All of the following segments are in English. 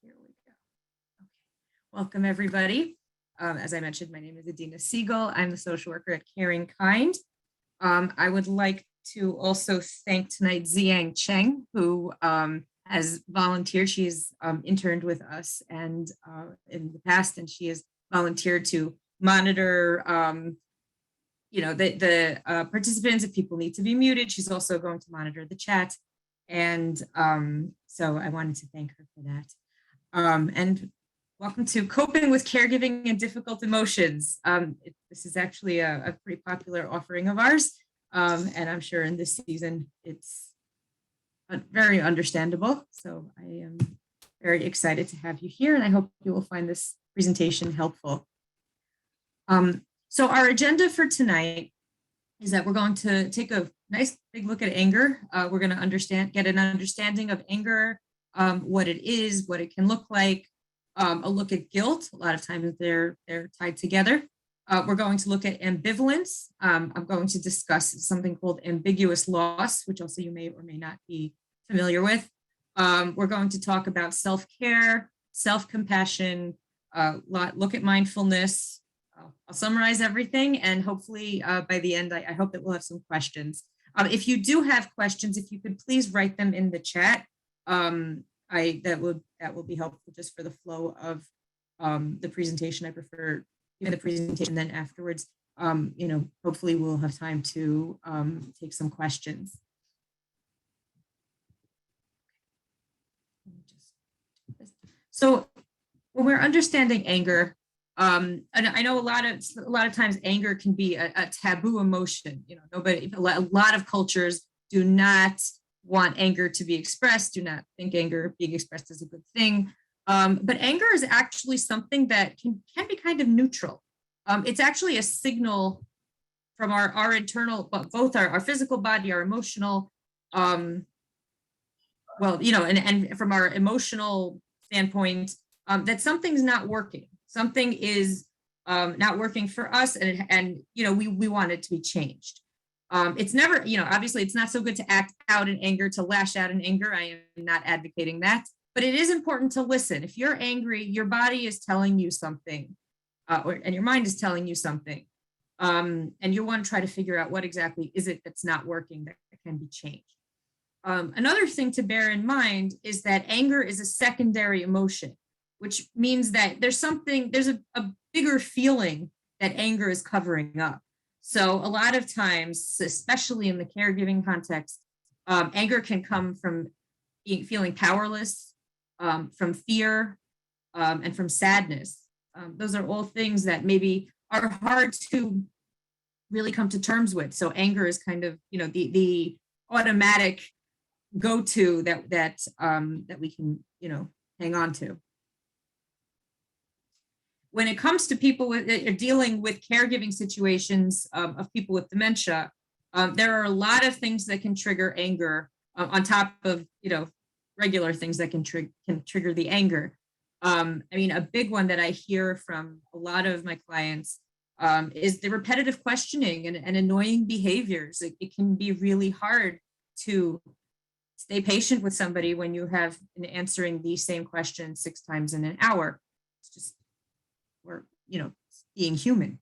Here we go. Okay. Welcome, everybody. As I mentioned, my name is Adina Siegel. I'm the social worker at Caring Kind. I would like to also thank tonight Ziyang Cheng, who has volunteered. She's interned with us and in the past, and she has volunteered to monitor the participants. If people need to be muted, she's also going to monitor the chat. And so I wanted to thank her for that. And welcome to Coping with Caregiving and Difficult Emotions. This is actually a pretty popular offering of ours. And I'm sure in this season, it's very understandable. So I am very excited to have you here, and I hope you will find this presentation helpful. So our agenda for tonight is that we're going to take a nice big look at anger. We're going to get an understanding of anger, what it is, what it can look like, a look at guilt. A lot of times they're tied together. We're going to look at ambivalence. I'm going to discuss something called ambiguous loss, which also you may or may not be familiar with. We're going to talk about self-care, self-compassion, look at mindfulness. I'll summarize everything, and hopefully by the end, I hope that we'll have some questions. If you do have questions, if you could please write them in the chat, that will be helpful just for the flow of the presentation. I prefer giving the presentation, then afterwards, hopefully we'll have time to take some questions. So when we're understanding anger, and I know a lot of times anger can be a taboo emotion. A lot of cultures do not want anger to be expressed, do not think anger being expressed is a good thing. But anger is actually something that can be kind of neutral. It's actually a signal from our internal, both our physical body, our emotional, and from our emotional standpoint, that something's not working. Something is not working for us, and we want it to be changed. It's never, obviously it's not so good to act out in anger, to lash out in anger. I am not advocating that, but it is important to listen. If you're angry, your body is telling you something, and your mind is telling you something, and you want to try to figure out what exactly is it that's not working that can be changed. Another thing to bear in mind is that anger is a secondary emotion, which means that there's a bigger feeling that anger is covering up. So a lot of times, especially in the caregiving context, anger can come from feeling powerless, from fear, and from sadness. Those are all things that maybe are hard to really come to terms with. So anger is kind of, the automatic go-to that we can, hang on to. When it comes to people dealing with caregiving situations of people with dementia, there are a lot of things that can trigger anger on top of regular things that can trigger the anger. A big one that I hear from a lot of my clients is the repetitive questioning and annoying behaviors. It can be really hard to stay patient with somebody when you have been answering the same question 6 times in an hour. It's just, we're, being human.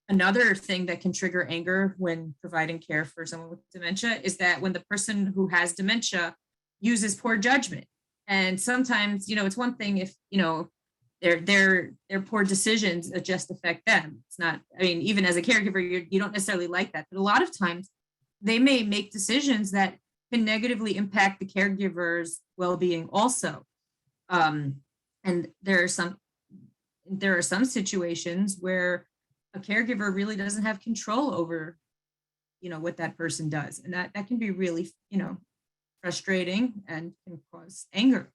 Another thing that can trigger anger when providing care for someone with dementia is that when the person who has dementia uses poor judgment. And sometimes, it's one thing if, their poor decisions just affect them. It's not, even as a caregiver, you don't necessarily like that. But a lot of times they may make decisions that can negatively impact the caregiver's well-being also. And there are some situations where a caregiver really doesn't have control over, what that person does. And that can be really, frustrating and can cause anger.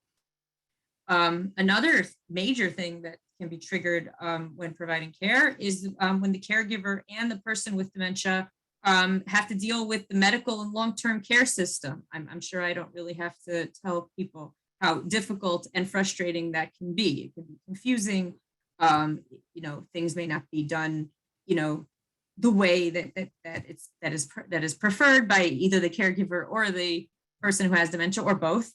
Another major thing that can be triggered when providing care is when the caregiver and the person with dementia have to deal with the medical and long-term care system. I'm sure I don't really have to tell people how difficult and frustrating that can be. It can be confusing. Things may not be done, the way that is preferred by either the caregiver or the person who has dementia, or both.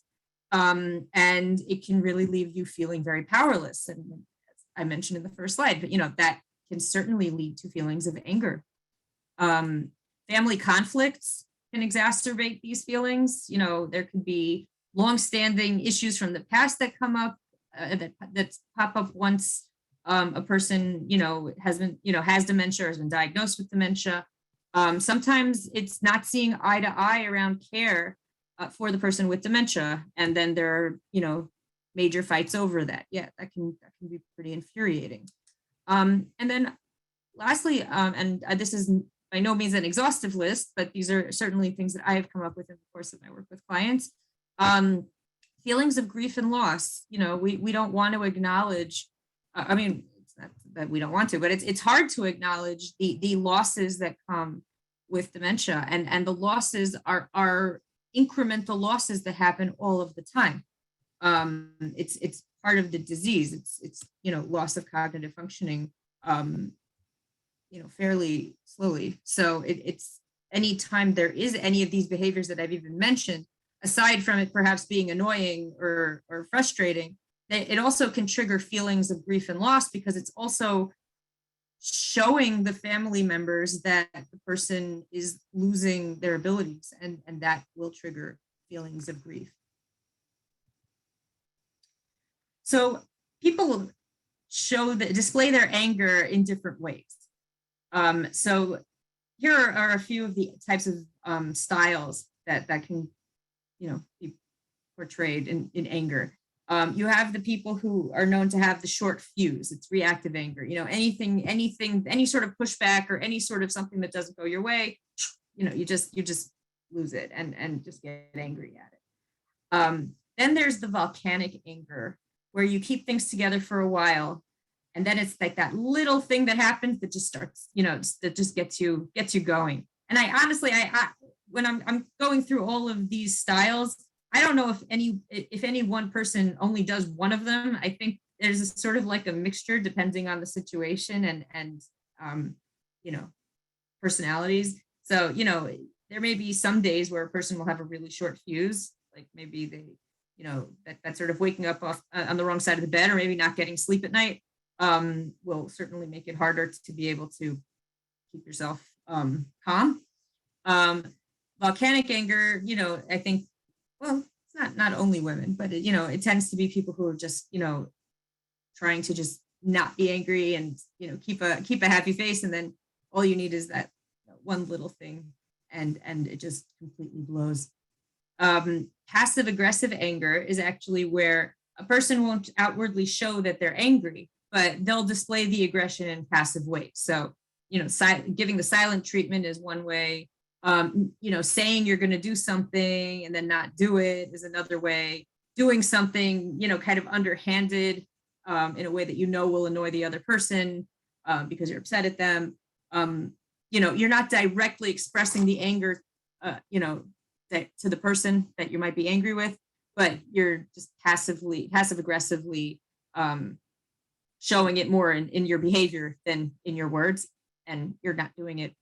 And it can really leave you feeling very powerless. And as I mentioned in the first slide, but that can certainly lead to feelings of anger. Family conflicts can exacerbate these feelings. There could be longstanding issues from the past that come up, that pop up once a person, has dementia or has been diagnosed with dementia. Sometimes it's not seeing eye to eye around care for the person with dementia, and then there are, major fights over that. Yeah, that can be pretty infuriating. And then lastly, and this is by no means an exhaustive list, but these are certainly things that I have come up with in the course of my work with clients. Feelings of grief and loss. We don't want to acknowledge. It's not that we don't want to, but it's hard to acknowledge the losses that come with dementia, and the losses are incremental losses that happen all of the time. It's part of the disease. It's loss of cognitive functioning, fairly slowly. So it's anytime there is any of these behaviors that I've even mentioned, aside from it perhaps being annoying or frustrating, it also can trigger feelings of grief and loss, because it's also showing the family members that the person is losing their abilities, and that will trigger feelings of grief. So people display their anger in different ways. So here are a few of the types of styles that can, be portrayed in anger. You have the people who are known to have the short fuse. It's reactive anger. Anything, any sort of pushback or any sort of something that doesn't go your way, you just lose it and just get angry at it. Then there's the volcanic anger, where you keep things together for a while, and then it's like that little thing that happens that just starts, that just gets you going. And I honestly, when I'm going through all of these styles, I don't know if any one person only does one of them. I think there's a sort of like a mixture depending on the situation and personalities. So, there may be some days where a person will have a really short fuse, like maybe they, that sort of waking up on the wrong side of the bed, or maybe not getting sleep at night, will certainly make it harder to be able to keep yourself calm. Volcanic anger, I think, well, it's not only women, but it tends to be people who are just, trying to just not be angry and, keep a happy face. And then all you need is that one little thing, and it just completely blows. Passive aggressive anger is actually where a person won't outwardly show that they're angry, but they'll display the aggression in passive ways. So, giving the silent treatment is one way. Saying you're going to do something and then not do it is another way. Doing something, kind of underhanded, in a way that will annoy the other person because you're upset at them. You're not directly expressing the anger, that to the person that you might be angry with, but you're just passive aggressively showing it more in your behavior than in your words, and you're not doing it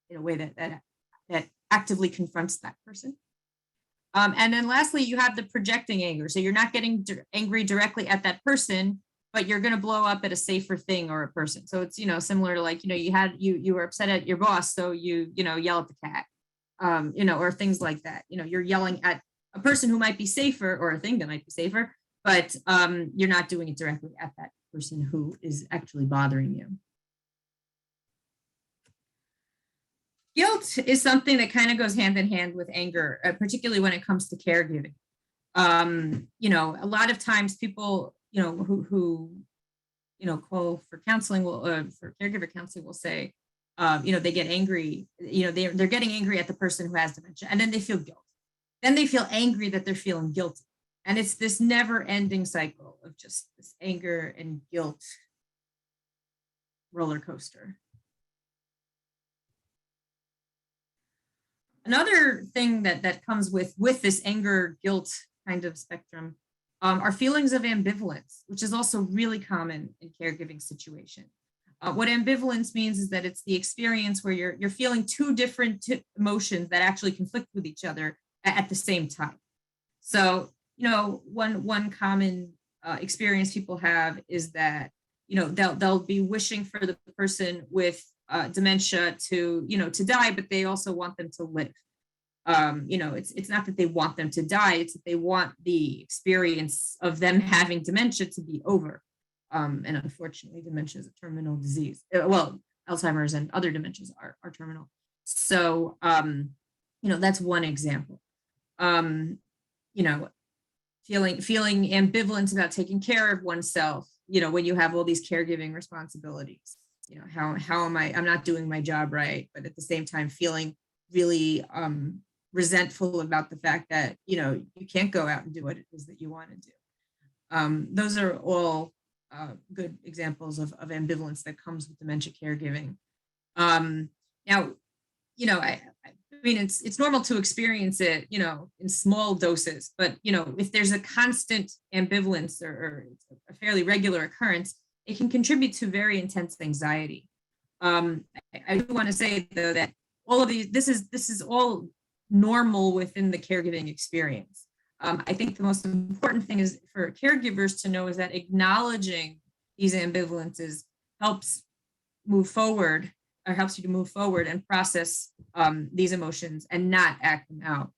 in a way that actively confronts that person. And then lastly, you have the projecting anger. So you're not getting angry directly at that person, but you're going to blow up at a safer thing or a person. So it's, similar to like, you were upset at your boss, so you yell at the cat, or things like that. You're yelling at a person who might be safer, or a thing that might be safer, but you're not doing it directly at that person who is actually bothering you. Guilt is something that kind of goes hand in hand with anger, particularly when it comes to caregiving. A lot of times people, who call for counseling for caregiver counseling will say, they get angry, they're getting angry at the person who has dementia, and then they feel guilt. Then they feel angry that they're feeling guilty. And it's this never ending cycle of just this anger and guilt roller coaster. Another thing that comes with this anger guilt kind of spectrum are feelings of ambivalence, which is also really common in caregiving situations. What ambivalence means is that it's the experience where you're feeling two different emotions that actually conflict with each other at the same time. So one common experience people have is that, they'll be wishing for the person with dementia to die, but they also want them to live. It's not that they want them to die, it's that they want the experience of them having dementia to be over. And unfortunately, dementia is a terminal disease. Well, Alzheimer's and other dementias are terminal. So, that's one example. You know, feeling ambivalent about taking care of oneself, when you have all these caregiving responsibilities. How am I'm not doing my job right, but at the same time feeling really resentful about the fact that, you can't go out and do what it is that you want to do. Those are all good examples of ambivalence that comes with dementia caregiving. Now, I mean, it's normal to experience it, in small doses, but, if there's a constant ambivalence or a fairly regular occurrence, it can contribute to very intense anxiety. I do want to say, though, that all of these, this is all normal within the caregiving experience. I think the most important thing is for caregivers to know is that acknowledging these ambivalences helps move forward, or helps you to move forward and process these emotions and not act them out.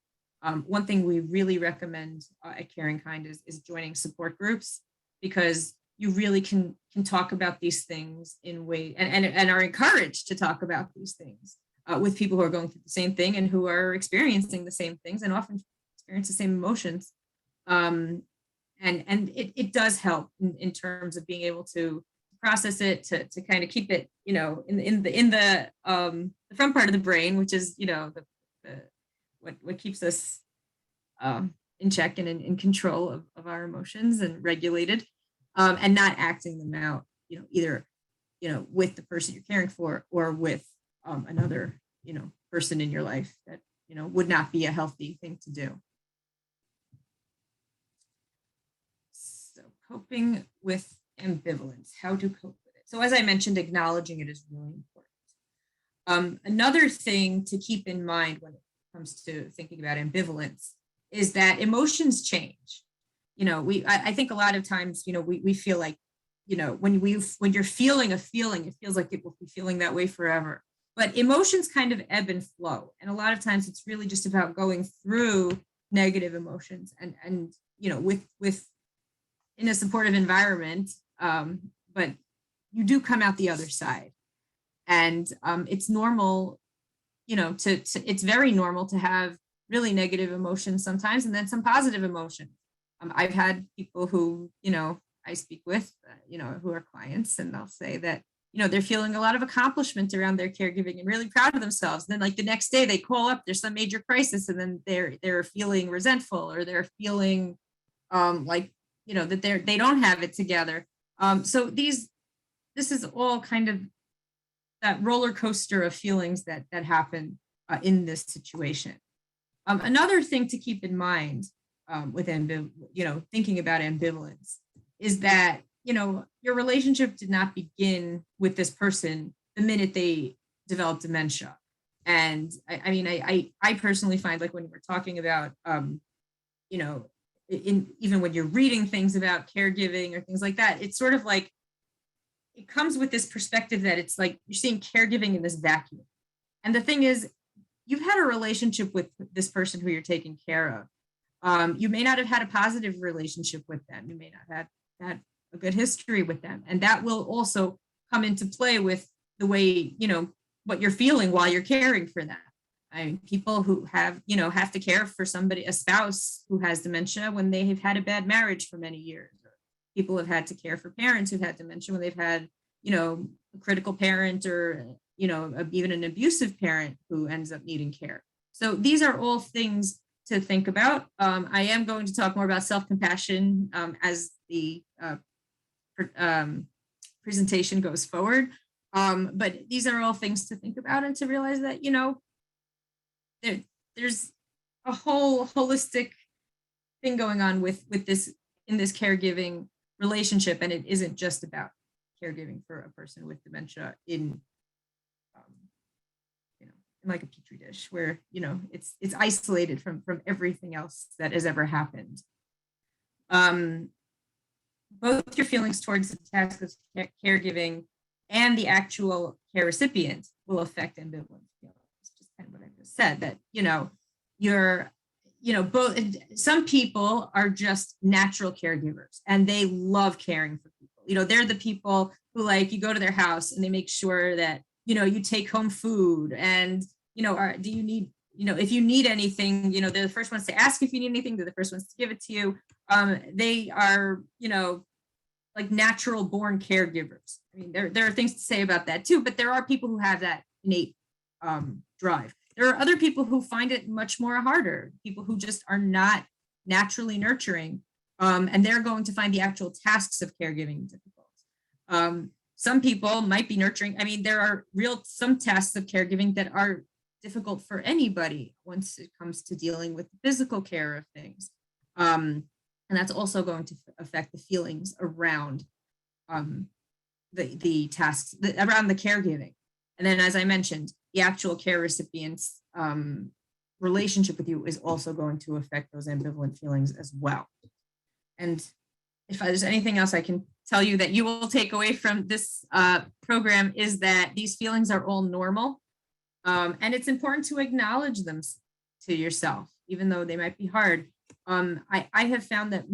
One thing we really recommend at Caring Kind is joining support groups, because you really can talk about these things in ways and are encouraged to talk about these things with people who are going through the same thing and who are experiencing the same things and often experience the same emotions. And it does help in terms of being able to process it, to kind of keep it, in the front part of the brain, which is, what keeps us in check and in control of our emotions and regulated, and not acting them out, either, with the person you're caring for or with another, person in your life that, would not be a healthy thing to do. So coping with ambivalence, how to cope with it. So as I mentioned, acknowledging it is really important. Another thing to keep in mind when it comes to thinking about ambivalence is that emotions change. I think a lot of times, we feel like, when you're feeling a feeling, it feels like it will be feeling that way forever. But emotions kind of ebb and flow. And a lot of times it's really just about going through negative emotions and with in a supportive environment, but you do come out the other side. And it's normal, it's very normal to have really negative emotions sometimes, and then some positive emotions. I've had people who, I speak with, who are clients, and they'll say that, they're feeling a lot of accomplishment around their caregiving and really proud of themselves. And then like the next day they call up, there's some major crisis, and then they're feeling resentful, or they're feeling like, that they don't have it together. So this is all kind of that roller coaster of feelings that happen in this situation. Another thing to keep in mind with thinking about ambivalence is that, your relationship did not begin with this person the minute they developed dementia. And I personally find, like, when we're talking about, even when you're reading things about caregiving or things like that, it's sort of like, it comes with this perspective that it's like you're seeing caregiving in this vacuum. And the thing is, you've had a relationship with this person who you're taking care of. You may not have had a positive relationship with them. You may not have had a good history with them. And that will also come into play with the way, what you're feeling while you're caring for them. People who have to care for a spouse who has dementia when they have had a bad marriage for many years. People have had to care for parents who've had dementia when they've had, a critical parent, or, even an abusive parent who ends up needing care. So these are all things to think about. I am going to talk more about self-compassion as the presentation goes forward. But these are all things to think about, and to realize that, there's a whole holistic thing going on with this, in this caregiving relationship, and it isn't just about caregiving for a person with dementia in like a petri dish where it's isolated from everything else that has ever happened. both your feelings towards the task of caregiving and the actual care recipient will affect ambivalent feelings. Just kind of what I just said, that, you're, both, some people are just natural caregivers and they love caring for people. They're the people who, like, you go to their house and they make sure that, you take home food and, do you need, if you need anything, they're the first ones to ask if you need anything. They're the first ones to give it to you. They are, like natural born caregivers. I mean, there are things to say about that too, but there are people who have that innate drive. There are other people who find it much more harder, people who just are not naturally nurturing, and they're going to find the actual tasks of caregiving difficult. Some people might be nurturing. I mean, there are some tasks of caregiving that are difficult for anybody once it comes to dealing with the physical care of things. And that's also going to affect the feelings around the tasks, around the caregiving. And then, as I mentioned, the actual care recipient's relationship with you is also going to affect those ambivalent feelings as well. And if there's anything else I can tell you that you will take away from this program, is that these feelings are all normal. And it's important to acknowledge them to yourself, even though they might be hard. I have found that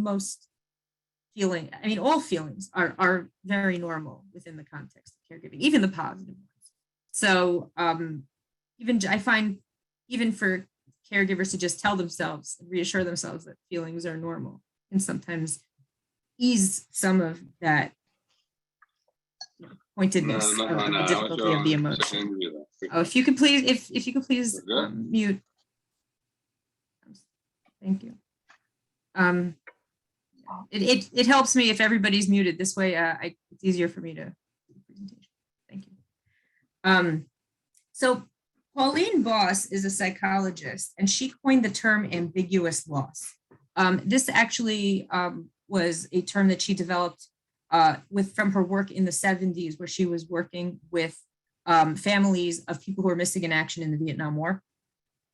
all feelings are very normal within the context of caregiving, even the positive ones. So I find even for caregivers to just tell themselves, reassure themselves that feelings are normal, and sometimes ease some of that pointedness of the difficulty of the emotion. Oh, if you could please, if you could please mute. Thank you. It helps me if everybody's muted. This way, it's easier for me to do the presentation. Thank you. So Pauline Boss is a psychologist, and she coined the term ambiguous loss. This actually was a term that she developed from her work in the 70s, where she was working with families of people who were missing in action in the Vietnam War.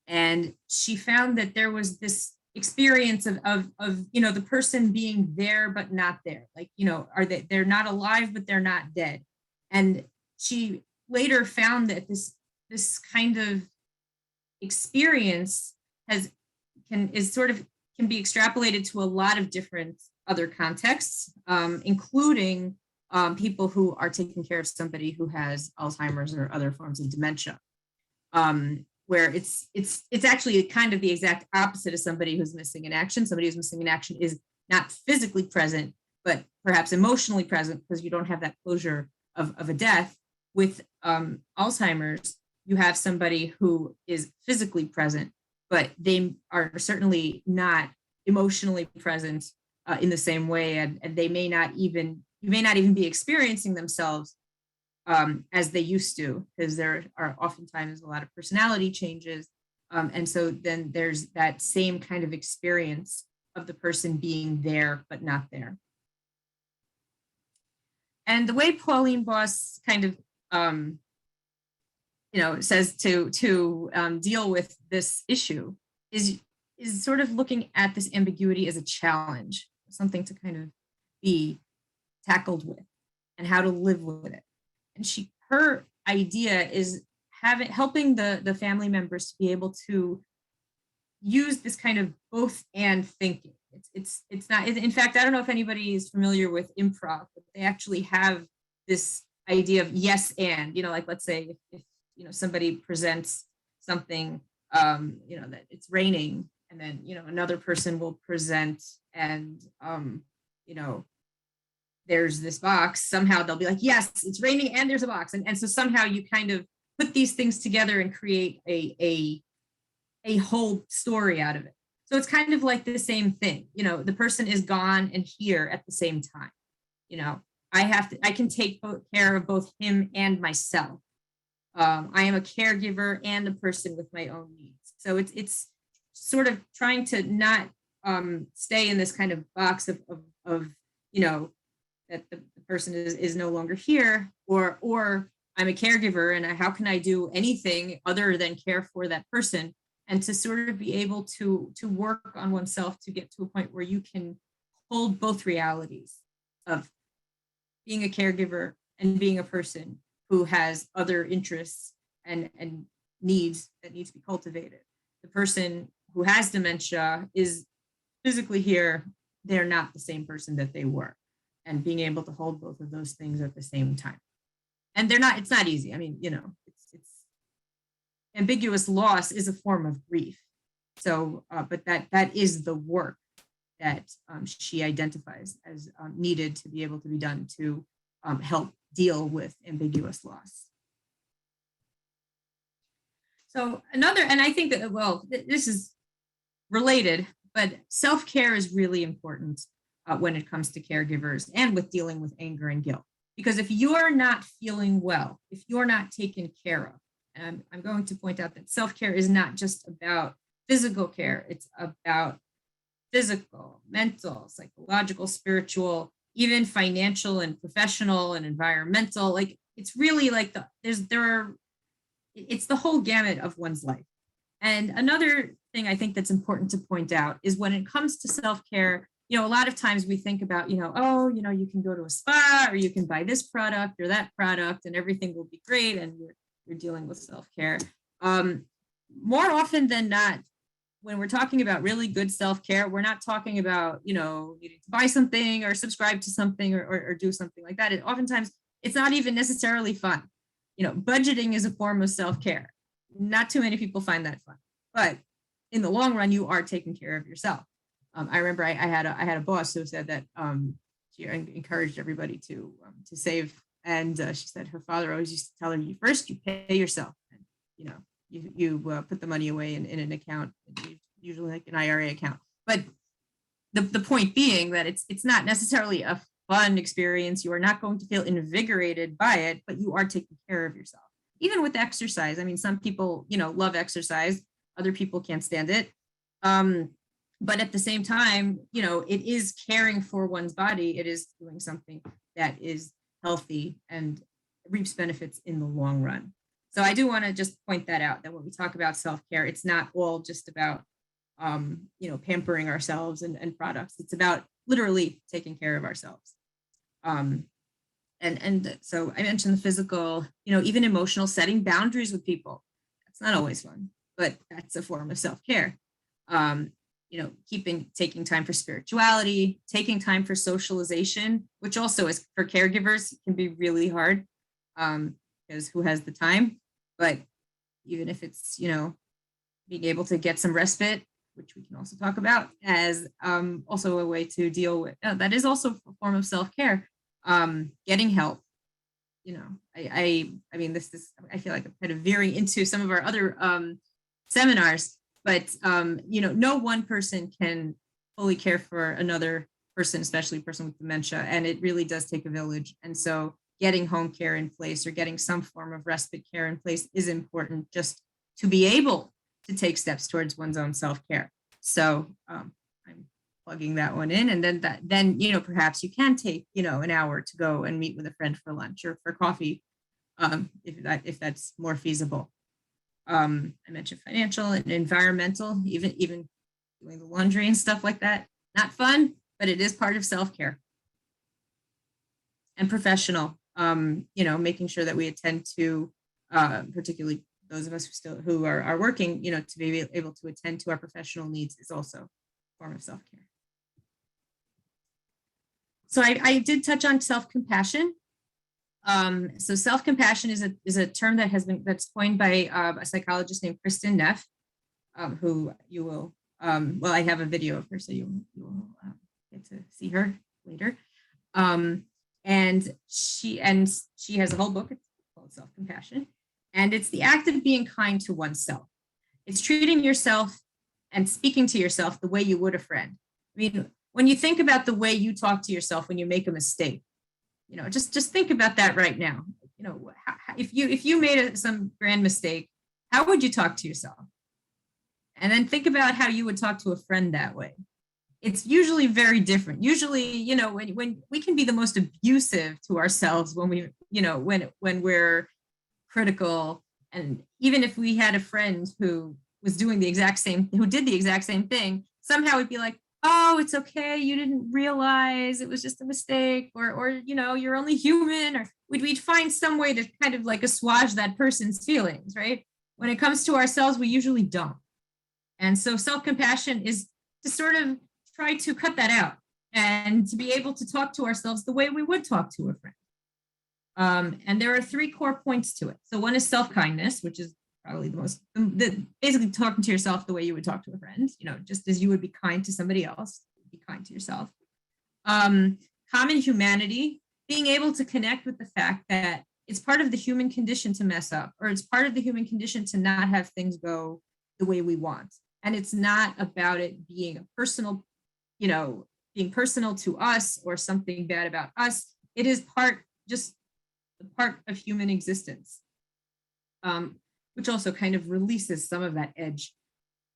And she found that there was this experience of the person being there but not there, like, they're not alive but they're not dead. And she later found that this kind of experience can be extrapolated to a lot of different other contexts, including people who are taking care of somebody who has Alzheimer's or other forms of dementia, where it's actually kind of the exact opposite of somebody who's missing in action. Somebody who's missing in action is not physically present, but perhaps emotionally present, because you don't have that closure of a death. With Alzheimer's, you have somebody who is physically present, but they are certainly not emotionally present in the same way, and you may not even be experiencing themselves as they used to, because there are oftentimes a lot of personality changes. And so then there's that same kind of experience of the person being there, but not there. And the way Pauline Boss kind of, says to deal with this issue is sort of looking at this ambiguity as a challenge, something to kind of be tackled with and how to live with it. And her idea is helping the family members to be able to use this kind of both and thinking. It's not, in fact, I don't know if anybody is familiar with improv, but they actually have this idea of yes and, like, let's say if somebody presents something, that it's raining, and then, another person will present and, there's this box, somehow they'll be like, yes, it's raining and there's a box. And so somehow you kind of put these things together and create a whole story out of it. So it's kind of like the same thing, the person is gone and here at the same time. I can take care of both him and myself. I am a caregiver and a person with my own needs. So it's sort of trying to not stay in this kind of box of that the person is no longer here, or I'm a caregiver and how can I do anything other than care for that person, and to sort of be able to work on oneself to get to a point where you can hold both realities of being a caregiver and being a person who has other interests and needs that need to be cultivated. The person who has dementia is physically here, they're not the same person that they were. And being able to hold both of those things at the same time. And it's not easy. I mean, it's ambiguous loss is a form of grief. So, but that is the work that she identifies as needed to be able to be done to help deal with ambiguous loss. So another, and I think that, well, this is related, but self-care is really important when it comes to caregivers and with dealing with anger and guilt. Because if you're not feeling well, if you're not taken care of, and I'm going to point out that self-care is not just about physical care, it's about physical, mental, psychological, spiritual, even financial and professional and environmental. Like, it's really like it's the whole gamut of one's life. And another thing I think that's important to point out is when it comes to self-care, a lot of times we think about, you can go to a spa or you can buy this product or that product and everything will be great and you're dealing with self-care. More often than not, when we're talking about really good self-care, we're not talking about, needing to buy something or subscribe to something or do something like that. Oftentimes, it's not even necessarily fun. Budgeting is a form of self-care. Not too many people find that fun, but in the long run, you are taking care of yourself. I remember I had a boss who said that she encouraged everybody to save, and she said her father always used to tell her, first you pay yourself, and you put the money away in an account, usually like an IRA account. But the point being that it's not necessarily a fun experience. You are not going to feel invigorated by it, but you are taking care of yourself. Even with exercise, I mean, some people love exercise, other people can't stand it. But at the same time, it is caring for one's body. It is doing something that is healthy and reaps benefits in the long run. So I do want to just point that out, that when we talk about self-care, it's not all just about, pampering ourselves and products. It's about literally taking care of ourselves. And so I mentioned the physical, even emotional, setting boundaries with people. That's not always fun, but that's a form of self-care. Taking time for spirituality, taking time for socialization, which also is for caregivers can be really hard, because who has the time? But even if it's, being able to get some respite, which we can also talk about as also a way to deal with, that is also a form of self-care. Getting help. I mean, I feel like I'm kind of veering into some of our other seminars, but no one person can fully care for another person, especially a person with dementia, and it really does take a village. And so getting home care in place or getting some form of respite care in place is important just to be able to take steps towards one's own self-care. So I'm plugging that one in, and then perhaps you can take an hour to go and meet with a friend for lunch or for coffee, if that's more feasible. I mentioned financial and environmental, even doing the laundry and stuff like that. Not fun, but it is part of self-care. And professional, making sure that we attend to, particularly those of us who are working, to be able to attend to our professional needs is also a form of self-care. So I did touch on self-compassion. So self-compassion is a term that's coined by a psychologist named Kristin Neff, who you will, I have a video of her, so you will get to see her later. And she has a whole book, it's called Self-Compassion, and it's the act of being kind to oneself. It's treating yourself and speaking to yourself the way you would a friend. I mean, when you think about the way you talk to yourself when you make a mistake, just think about that right now. If you made some grand mistake, how would you talk to yourself? And then think about how you would talk to a friend that way. It's usually very different. Usually, when we can be the most abusive to ourselves when we, when we're critical, and even if we had a friend who was doing who did the exact same thing, somehow it'd be like, oh, it's okay, you didn't realize it was just a mistake, or you're only human, or we'd find some way to kind of like assuage that person's feelings, right? When it comes to ourselves, we usually don't. And so self-compassion is to sort of try to cut that out and to be able to talk to ourselves the way we would talk to a friend. And there are three core points to it. So one is self-kindness, which is probably basically talking to yourself the way you would talk to a friend, just as you would be kind to somebody else, be kind to yourself. Common humanity, being able to connect with the fact that it's part of the human condition to mess up, or it's part of the human condition to not have things go the way we want. And it's not about it being a personal, being personal to us or something bad about us. It is just part of human existence, which also kind of releases some of that edge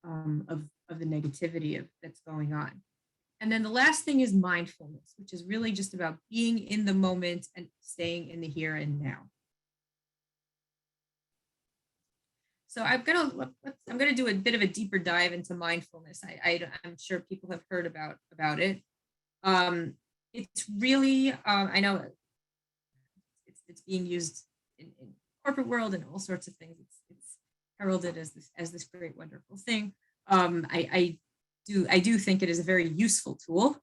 of the negativity that's going on. And then the last thing is mindfulness, which is really just about being in the moment and staying in the here and now. So I'm gonna do a bit of a deeper dive into mindfulness. I'm sure people have heard about it. It's really, I know it's being used in corporate world and all sorts of things. It's heralded as this great, wonderful thing. I do think it is a very useful tool.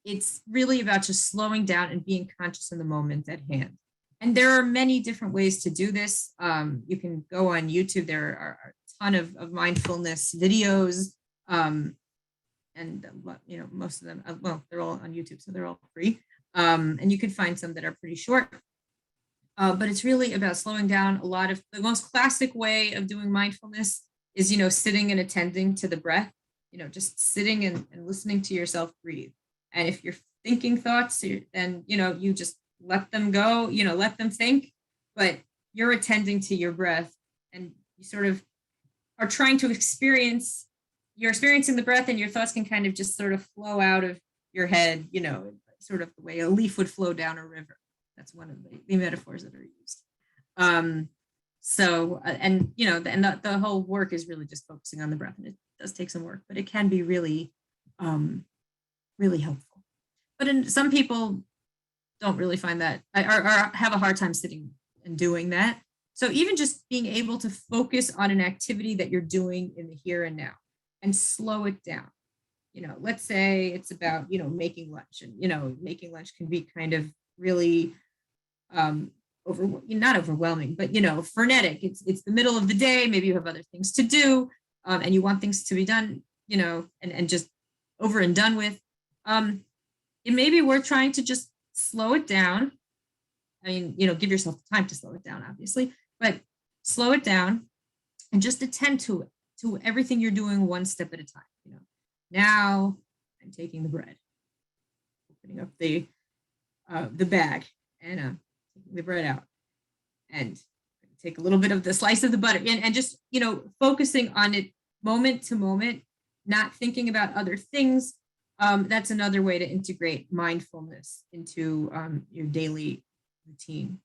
It's really about just slowing down and being conscious in the moment at hand. And there are many different ways to do this. You can go on YouTube. There are a ton of mindfulness videos. And most of them, well, they're all on YouTube, so they're all free. And you can find some that are pretty short. But it's really about slowing down. The most classic way of doing mindfulness is, sitting and attending to the breath, just sitting and listening to yourself breathe. And if you're thinking thoughts, then, you just let them go, let them think, but you're attending to your breath, and you sort of are trying to you're experiencing the breath, and your thoughts can kind of just sort of flow out of your head, sort of the way a leaf would flow down a river. That's one of the metaphors that are used. And the whole work is really just focusing on the breath, and it does take some work, but it can be really, really helpful. But some people don't really find that, or have a hard time sitting and doing that. So even just being able to focus on an activity that you're doing in the here and now and slow it down. Let's say it's about, making lunch, and, making lunch can be kind of really not overwhelming, but, frenetic. It's the middle of the day. Maybe you have other things to do, and you want things to be done, and just over and done with. It may be worth trying to just slow it down. I mean, give yourself time to slow it down, obviously, but slow it down and just attend to everything you're doing one step at a time. Now I'm taking the bread, opening up the bag, and taking the bread out, and take a little bit of the slice of the butter, and just, focusing on it moment to moment, not thinking about other things. That's another way to integrate mindfulness into your daily routine.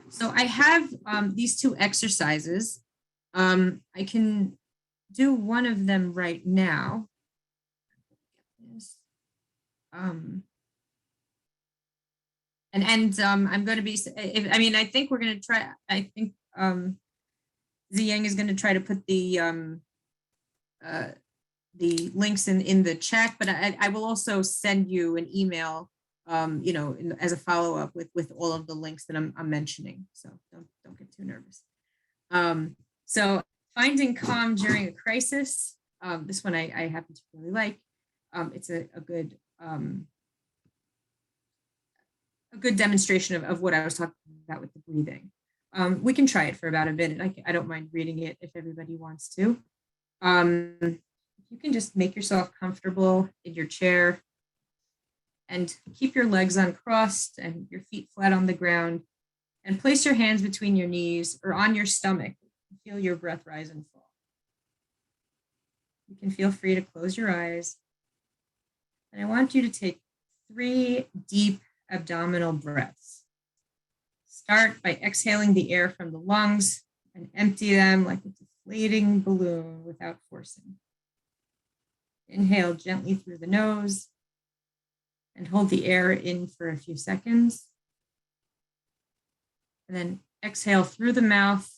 So I have these two exercises. I can do one of them right now. I'm going to be, I think we're going to try, I think Ziyang is going to try to put the links in the chat, but I will also send you an email, as a follow-up with all of the links that I'm mentioning. So don't get too nervous. So finding calm during a crisis. This one I happen to really like. It's a good demonstration of what I was talking about with the breathing. We can try it for about a minute. I don't mind reading it if everybody wants to. You can just make yourself comfortable in your chair and keep your legs uncrossed and your feet flat on the ground, and place your hands between your knees or on your stomach. Feel your breath rise and fall. You can feel free to close your eyes. And I want you to take 3 deep abdominal breaths. Start by exhaling the air from the lungs and empty them like a deflating balloon without forcing. Inhale gently through the nose and hold the air in for a few seconds. And then exhale through the mouth,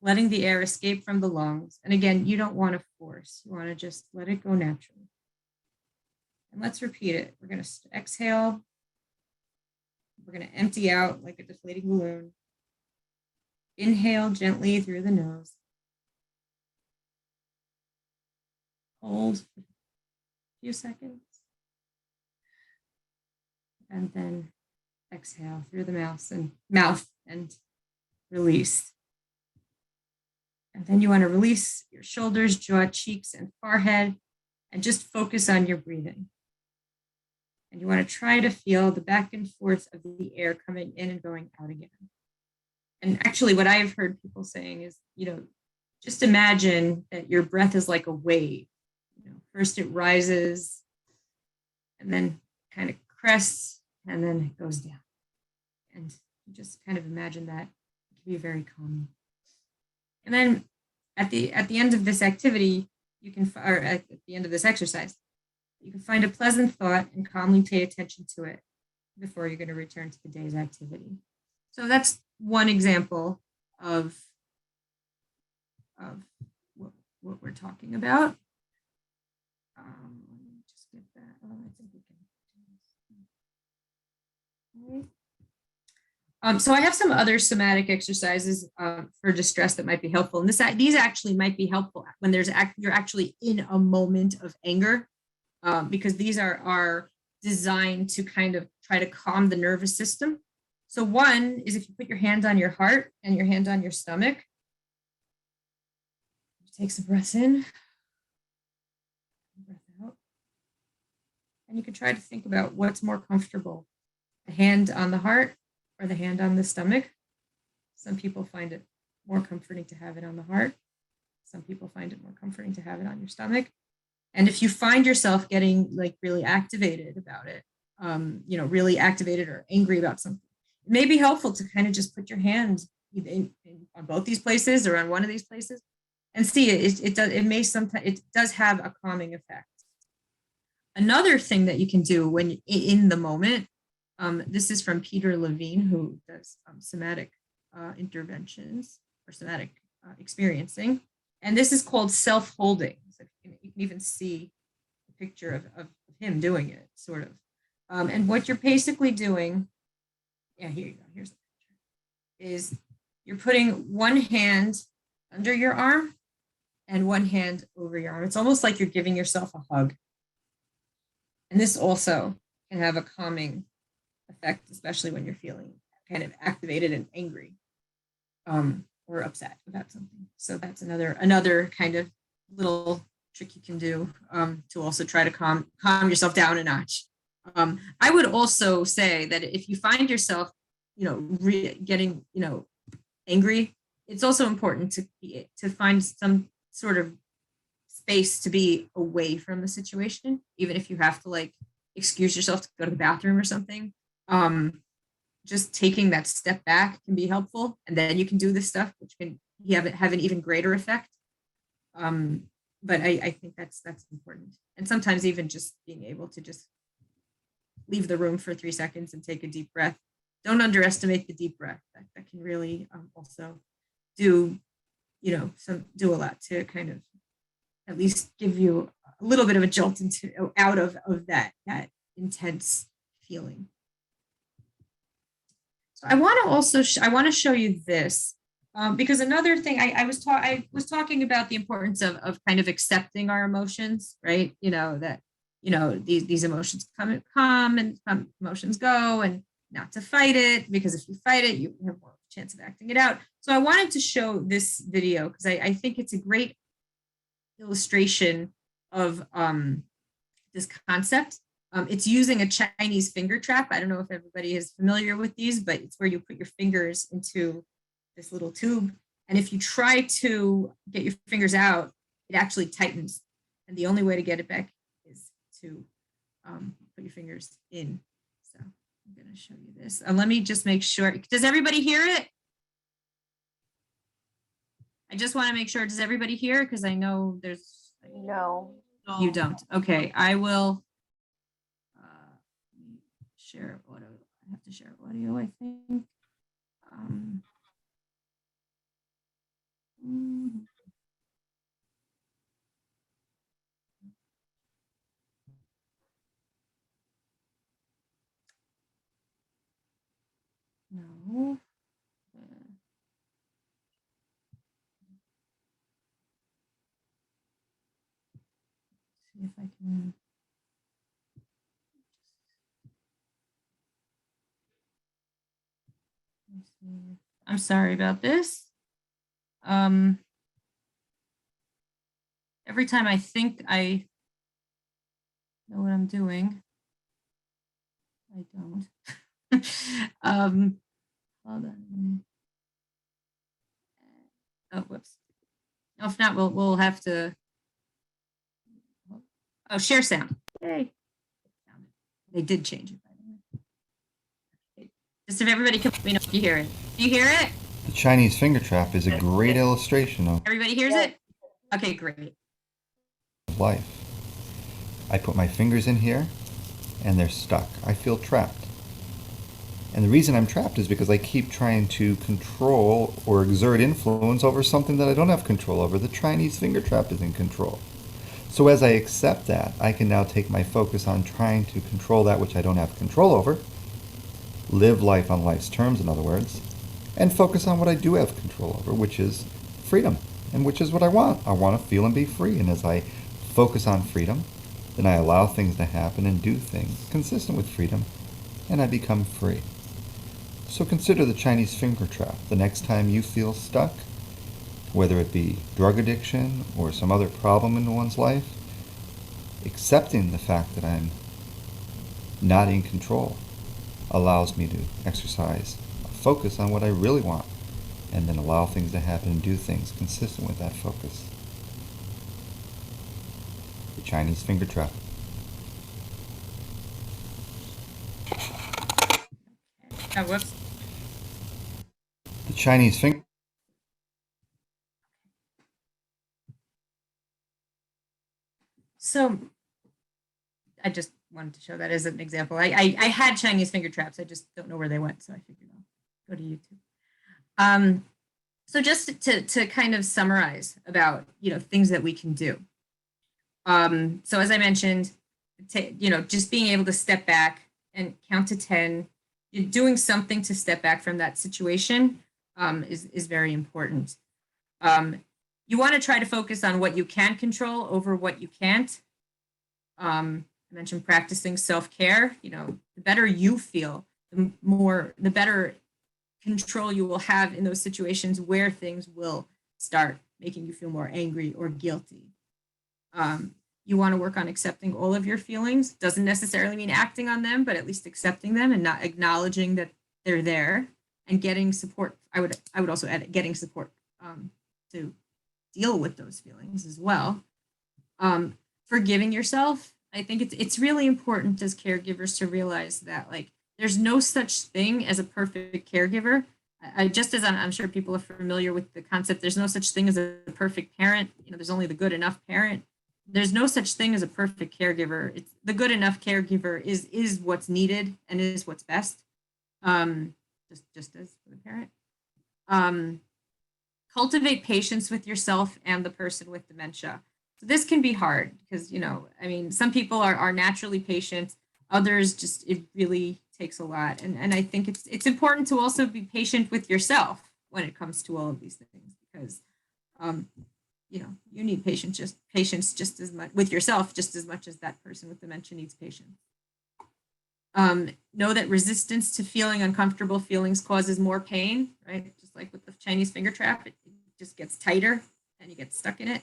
letting the air escape from the lungs. And again, you don't want to force, you want to just let it go naturally. And let's repeat it. We're going to exhale. We're going to empty out like a deflating balloon. Inhale gently through the nose. Hold for a few seconds. And then exhale through the mouth and release. And then you want to release your shoulders, jaw, cheeks, and forehead, and just focus on your breathing. And you want to try to feel the back and forth of the air coming in and going out again. And actually, what I've heard people saying is, just imagine that your breath is like a wave. First it rises, and then kind of crests, and then it goes down. And you just kind of imagine that. It can be very calming. And then at the end of this activity, or at the end of this exercise, you can find a pleasant thought and calmly pay attention to it before you're going to return to the day's activity. So that's one example of what we're talking about. Let me just get that. Oh, I think we can do this. So I have some other somatic exercises for distress that might be helpful. And these actually might be helpful when you're actually in a moment of anger, because these are designed to kind of try to calm the nervous system. So one is if you put your hand on your heart and your hand on your stomach. Take some breaths in, breath out. And you can try to think about what's more comfortable, the hand on the heart or the hand on the stomach. Some people find it more comforting to have it on the heart. Some people find it more comforting to have it on your stomach. And if you find yourself getting like really activated about it, really activated or angry about something, it may be helpful to kind of just put your hand on both these places or on one of these places and see it does have a calming effect. Another thing that you can do when in the moment, this is from Peter Levine, who does somatic interventions or somatic experiencing. And this is called self-holding. So you can even see a picture of him doing it, sort of. And what you're basically doing, here you go, here's the picture, is you're putting one hand under your arm and one hand over your arm. It's almost like you're giving yourself a hug. And this also can have a calming effect, especially when you're feeling kind of activated and angry or upset about something. So that's another kind of little trick you can do to also try to calm yourself down a notch. I would also say that if you find yourself, getting, angry, it's also important to find some sort of space to be away from the situation, even if you have to like excuse yourself to go to the bathroom or something. Just taking that step back can be helpful, and then you can do this stuff, which can have an even greater effect. But I think that's important, and sometimes even just being able to just leave the room for 3 seconds and take a deep breath. Don't underestimate the deep breath. That can really also do a lot to kind of at least give you a little bit of a jolt out of that intense feeling. So I want to show you this because another thing I was talking about the importance of kind of accepting our emotions, right? These emotions come and emotions go, and not to fight it, because if you fight it, you have more of a chance of acting it out. So I wanted to show this video because I think it's a great illustration of this concept. It's using a Chinese finger trap. I don't know if everybody is familiar with these, but it's where you put your fingers into this little tube. And if you try to get your fingers out, it actually tightens. And the only way to get it back is to put your fingers in. So I'm going to show you this. Let me just make sure. Does everybody hear it? I just want to make sure. Does everybody hear? Because I know there's. No. You don't. Okay, I will share audio. I have to share audio, I think. Mm, no. See if I can. I'm sorry about this. Every time I think I know what I'm doing, I don't. Hold on. Oh, whoops. If not, we'll have to. Oh, share sound. Yay. They did change it, by the way. Just if everybody can let me know if you hear it. Do you hear it? The Chinese finger trap is a great illustration of Everybody hears it? Okay, great. life. I put my fingers in here and they're stuck. I feel trapped. And the reason I'm trapped is because I keep trying to control or exert influence over something that I don't have control over. The Chinese finger trap is in control. So as I accept that, I can now take my focus on trying to control that which I don't have control over, live life on life's terms, in other words, and focus on what I do have control over, which is freedom, and which is what I want. I want to feel and be free. And as I focus on freedom, then I allow things to happen and do things consistent with freedom, and I become free. So consider the Chinese finger trap. The next time you feel stuck, whether it be drug addiction or some other problem in one's life, accepting the fact that I'm not in control allows me to exercise a focus on what I really want, and then allow things to happen and do things consistent with that focus. The Chinese finger trap. Oh, whoops. The Chinese finger. So I just wanted to show that as an example. I had Chinese finger traps. I just don't know where they went, so I figured I'll go to YouTube. So just to kind of summarize about things that we can do. So as I mentioned, just being able to step back and count to 10, doing something to step back from that situation is very important. You want to try to focus on what you can control over what you can't. I mentioned practicing self-care. The better you feel, the better control you will have in those situations where things will start making you feel more angry or guilty. You want to work on accepting all of your feelings. Doesn't necessarily mean acting on them, but at least accepting them and not acknowledging that they're there, and getting support. I would also add getting support to deal with those feelings as well. Forgiving yourself. I think it's really important as caregivers to realize that there's no such thing as a perfect caregiver. Just as I'm sure people are familiar with the concept, there's no such thing as a perfect parent. There's only the good enough parent. There's no such thing as a perfect caregiver. It's the good enough caregiver is what's needed and is what's best. Just as for the parent. Cultivate patience with yourself and the person with dementia. So this can be hard because some people are naturally patient. Others it really takes a lot. And I think it's important to also be patient with yourself when it comes to all of these things, because you need patience just as much with yourself, just as much as that person with dementia needs patience. Know that resistance to feeling uncomfortable feelings causes more pain, right? Just like with the Chinese finger trap, it just gets tighter and you get stuck in it.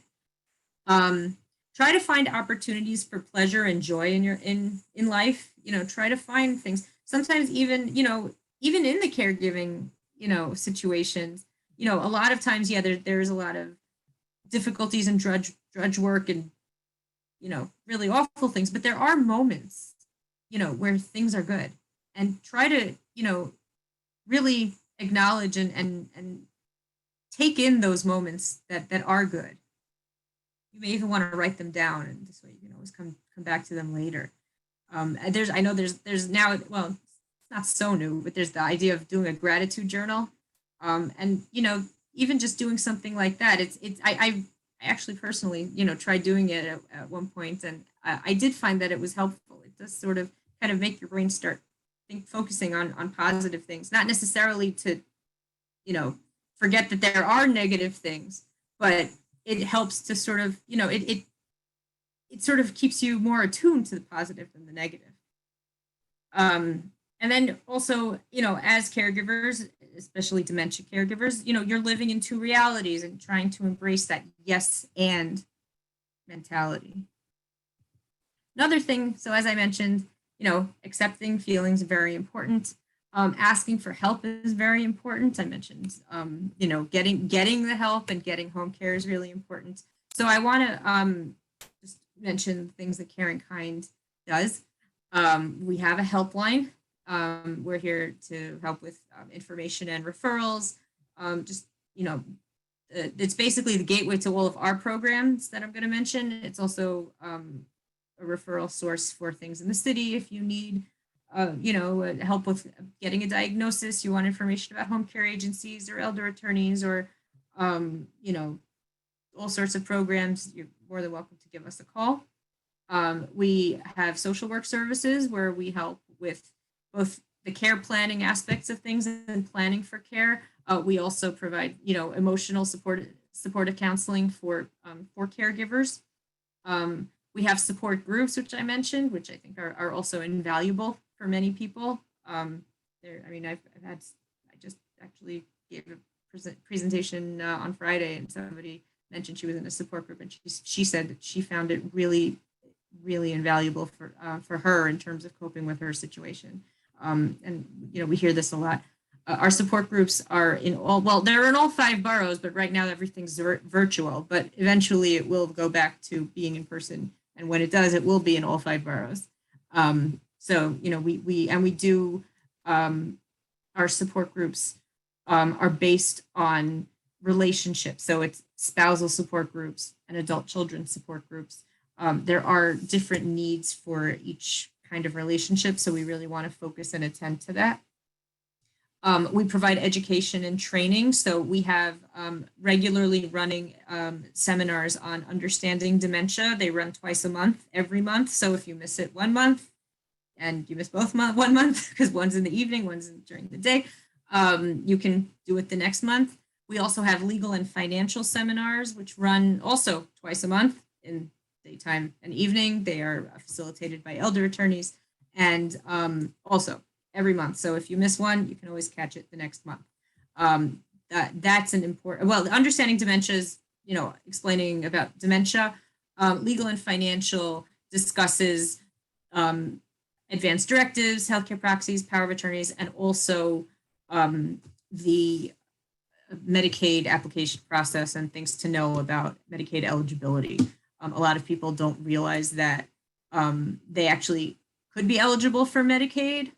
Try to find opportunities for pleasure and joy in life. Try to find things. Sometimes even in the caregiving situations, a lot of times, there's a lot of difficulties and drudge work and really awful things, but there are moments where things are good, and try to really acknowledge and take in those moments that are good. You may even want to write them down, and this way you can always come back to them later. And I know there's now, well, it's not so new, but there's the idea of doing a gratitude journal. And even just doing something like that, I actually personally, tried doing it at one point, and I did find that it was helpful. It does sort of kind of make your brain start focusing on positive things, not necessarily to, forget that there are negative things, but it helps to sort of, it sort of keeps you more attuned to the positive than the negative. And then also, as caregivers, especially dementia caregivers, you're living in two realities and trying to embrace that yes and mentality. Another thing, so as I mentioned, accepting feelings are very important. Asking for help is very important. I mentioned, getting the help and getting home care is really important. So I want to just mention things that Care in Kind does. We have a helpline. We're here to help with information and referrals. It's basically the gateway to all of our programs that I'm going to mention. It's also a referral source for things in the city if you need help with getting a diagnosis, you want information about home care agencies or elder attorneys or, all sorts of programs, you're more than welcome to give us a call. We have social work services where we help with both the care planning aspects of things and planning for care. We also provide, emotional supportive counseling for caregivers. We have support groups, which I mentioned, which I think are also invaluable for many people. I just actually gave a presentation on Friday, and somebody mentioned she was in a support group, and she said that she found it really, really invaluable for her in terms of coping with her situation. And we hear this a lot. Our support groups are they're in all 5 boroughs, but right now everything's virtual. But eventually, it will go back to being in person, and when it does, it will be in all 5 boroughs. So we do our support groups are based on relationships. So it's spousal support groups and adult children support groups. There are different needs for each kind of relationship, so we really want to focus and attend to that. We provide education and training. So we have regularly running seminars on understanding dementia. They run twice a month, every month. So if you miss it 1 month and you miss both 1 month, because one's in the evening, one's during the day, you can do it the next month. We also have legal and financial seminars, which run also twice a month in daytime and evening. They are facilitated by elder attorneys, and also every month. So if you miss one, you can always catch it the next month. That's an important, well, understanding dementia is, explaining about dementia. Legal and financial discusses advanced directives, healthcare proxies, power of attorneys, and also the Medicaid application process and things to know about Medicaid eligibility. A lot of people don't realize that they actually could be eligible for Medicaid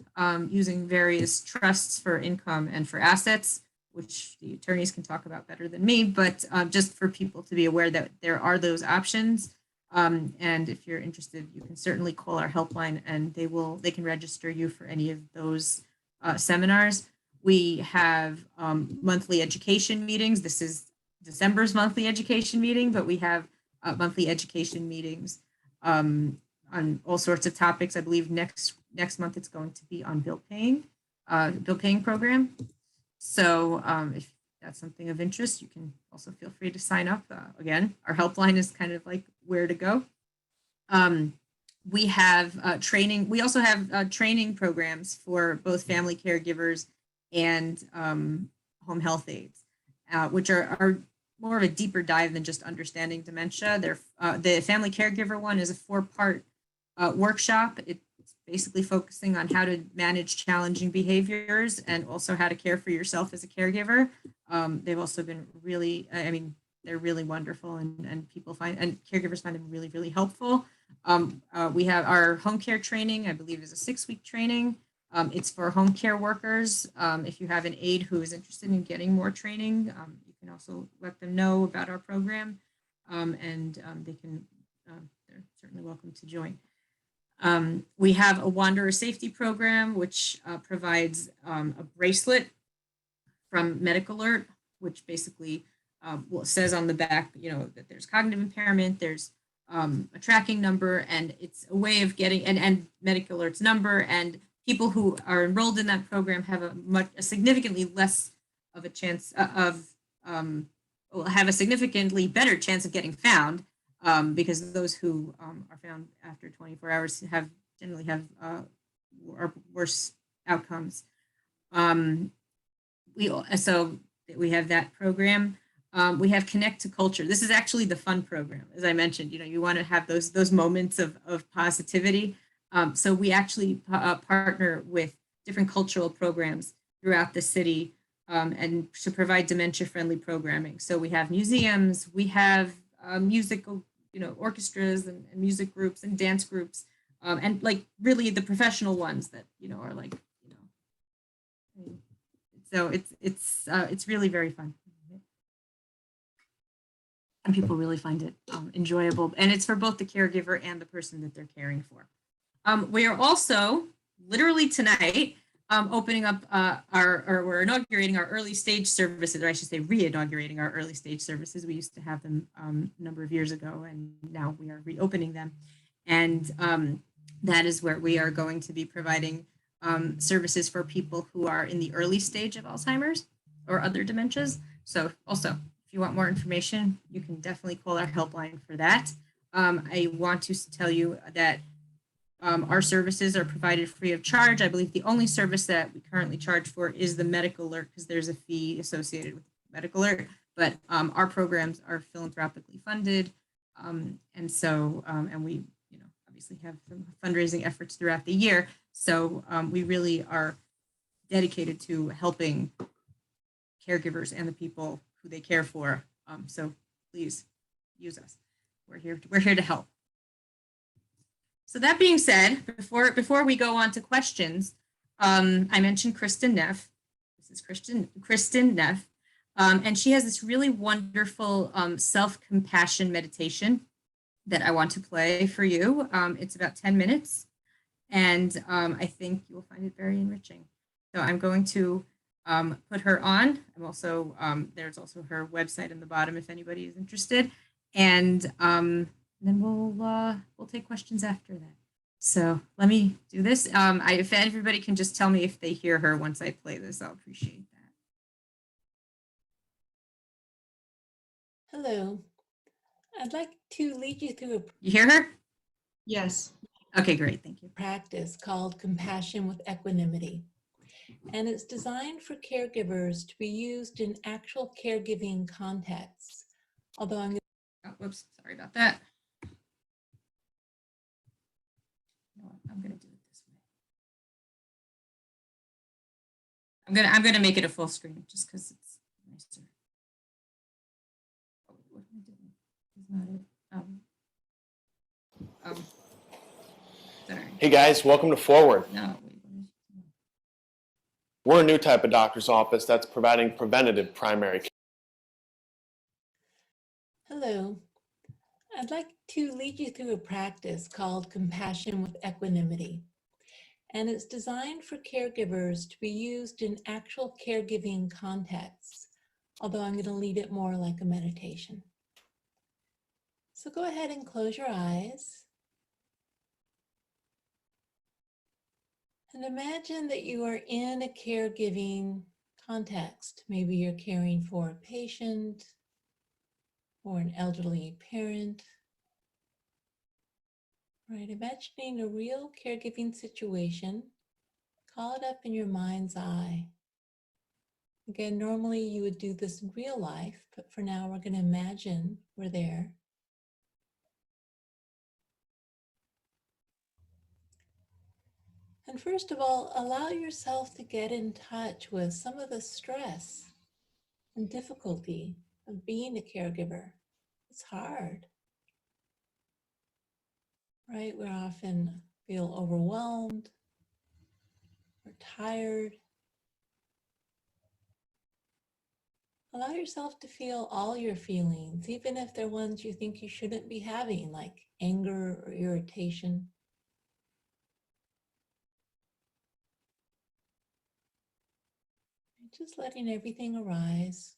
using various trusts for income and for assets, which the attorneys can talk about better than me, but just for people to be aware that there are those options. And if you're interested, you can certainly call our helpline, and they can register you for any of those seminars. We have monthly education meetings. This is December's monthly education meeting, but we have monthly education meetings on all sorts of topics. I believe next month it's going to be on bill paying program. So if that's something of interest, you can also feel free to sign up. Again, our helpline is kind of like where to go. We have training. We also have training programs for both family caregivers and home health aides, which are more of a deeper dive than just understanding dementia. The family caregiver one is a 4-part workshop. It's basically focusing on how to manage challenging behaviors and also how to care for yourself as a caregiver. They've also been really, they're really wonderful, and caregivers find them really, really helpful. We have our home care training, I believe is a 6-week training. It's for home care workers. If you have an aide who is interested in getting more training, you can also let them know about our program. they can, they're certainly welcome to join. We have a wanderer safety program, which provides a bracelet from Medical Alert, which basically says on the back, that there's cognitive impairment, there's a tracking number, and it's a way of getting, and Medical Alert's number, and people who are enrolled in that program have a significantly less of a chance will have a significantly better chance of getting found, because those who are found after 24 hours generally have worse outcomes. We have that program. We have Connect to Culture. This is actually the fun program. As I mentioned, you want to have those moments of positivity. So we actually partner with different cultural programs throughout the city, and to provide dementia-friendly programming. So we have museums, we have musical, orchestras and music groups and dance groups, and like really the professional ones that are like, so it's really very fun. And people really find it enjoyable. And it's for both the caregiver and the person that they're caring for. We are also, literally tonight, opening up we're inaugurating our early stage services, or I should say re-inaugurating our early stage services. We used to have them a number of years ago, and now we are reopening them. And that is where we are going to be providing services for people who are in the early stage of Alzheimer's or other dementias. So also, if you want more information, you can definitely call our helpline for that. I want to tell you that our services are provided free of charge. I believe the only service that we currently charge for is the Medical Alert, because there's a fee associated with Medical Alert, but our programs are philanthropically funded. And we obviously have some fundraising efforts throughout the year. So we really are dedicated to helping caregivers and the people who they care for. So please use us. We're here to help. So that being said, before we go on to questions, I mentioned Kristen Neff. This is Kristen Neff, and she has this really wonderful self-compassion meditation that I want to play for you. It's about 10 minutes, and I think you will find it very enriching. So I'm going to put her on. I'm also there's also her website in the bottom if anybody is interested, and then we'll take questions after that. So let me do this. If everybody can just tell me if they hear her once I play this, I'll appreciate that. Hello. I'd like to lead you through You hear her? Yes. Okay, great. Thank you. practice called Compassion with Equanimity. And it's designed for caregivers to be used in actual caregiving contexts. Although whoops, sorry about that. I'm going to do it this way. I'm going to make it a full screen just because it's nicer. Oh, what am I doing? Is not it? Sorry. Hey guys, welcome to Forward. No. We're a new type of doctor's office that's providing preventative primary care. Hello. I'd like to lead you through a practice called Compassion with Equanimity. And it's designed for caregivers to be used in actual caregiving contexts, although I'm going to lead it more like a meditation. So go ahead and close your eyes. And imagine that you are in a caregiving context. Maybe you're caring for a patient or an elderly parent. Right, imagining a real caregiving situation, call it up in your mind's eye. Again, normally you would do this in real life, but for now we're going to imagine we're there. And first of all, allow yourself to get in touch with some of the stress and difficulty of being a caregiver. It's hard, right? We often feel overwhelmed or tired. Allow yourself to feel all your feelings, even if they're ones you think you shouldn't be having, like anger or irritation. Just letting everything arise.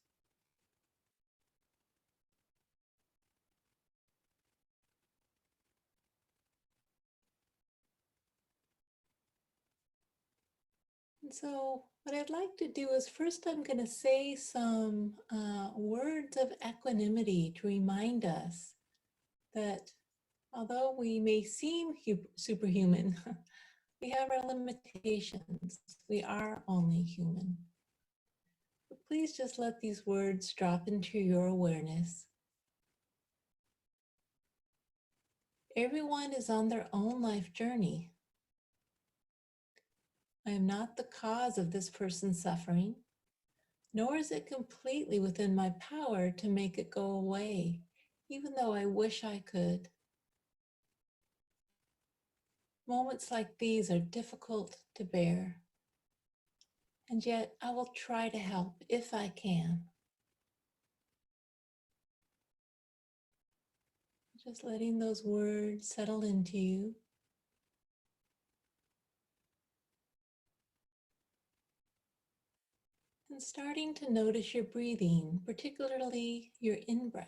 And so what I'd like to do is first I'm going to say some words of equanimity to remind us that although we may seem superhuman, we have our limitations. We are only human. But please just let these words drop into your awareness. Everyone is on their own life journey. I am not the cause of this person's suffering, nor is it completely within my power to make it go away, even though I wish I could. Moments like these are difficult to bear, and yet I will try to help if I can. Just letting those words settle into you. And starting to notice your breathing, particularly your in-breath.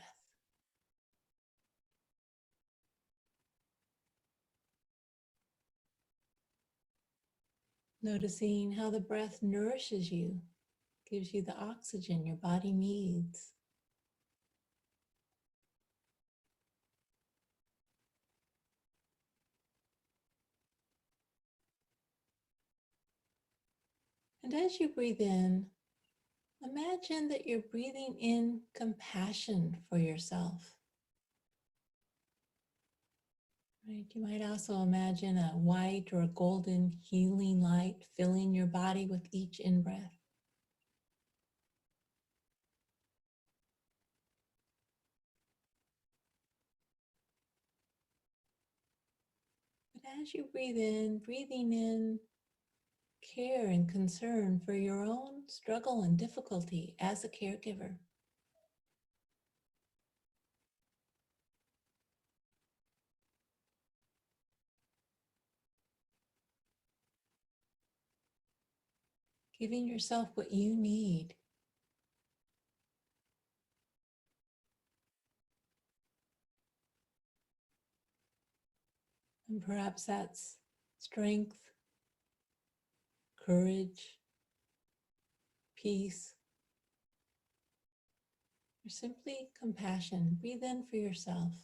Noticing how the breath nourishes you, gives you the oxygen your body needs. And as you breathe in, imagine that you're breathing in compassion for yourself. Right? You might also imagine a white or a golden healing light filling your body with each in-breath. But as you breathing in care and concern for your own struggle and difficulty as a caregiver. Giving yourself what you need. And perhaps that's strength, courage, peace, or simply compassion. Breathe in for yourself.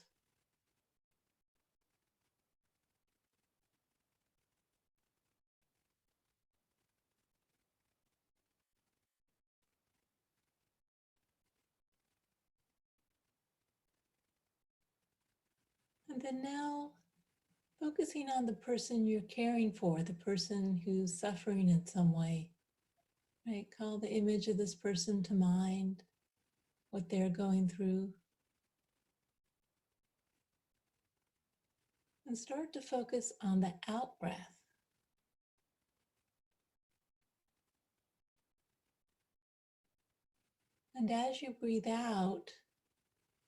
And then now, focusing on the person you're caring for, the person who's suffering in some way. Right? Call the image of this person to mind, what they're going through. And start to focus on the out breath. And as you breathe out,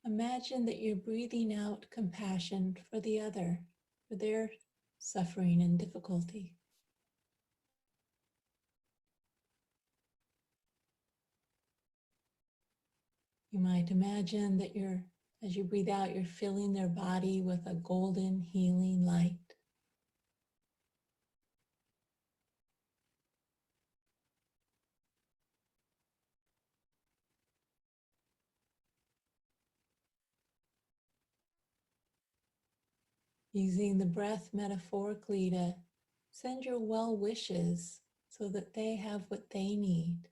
imagine that you're breathing out compassion for the other, for their suffering and difficulty. You might imagine that as you breathe out, you're filling their body with a golden healing light. Using the breath metaphorically to send your well wishes so that they have what they need.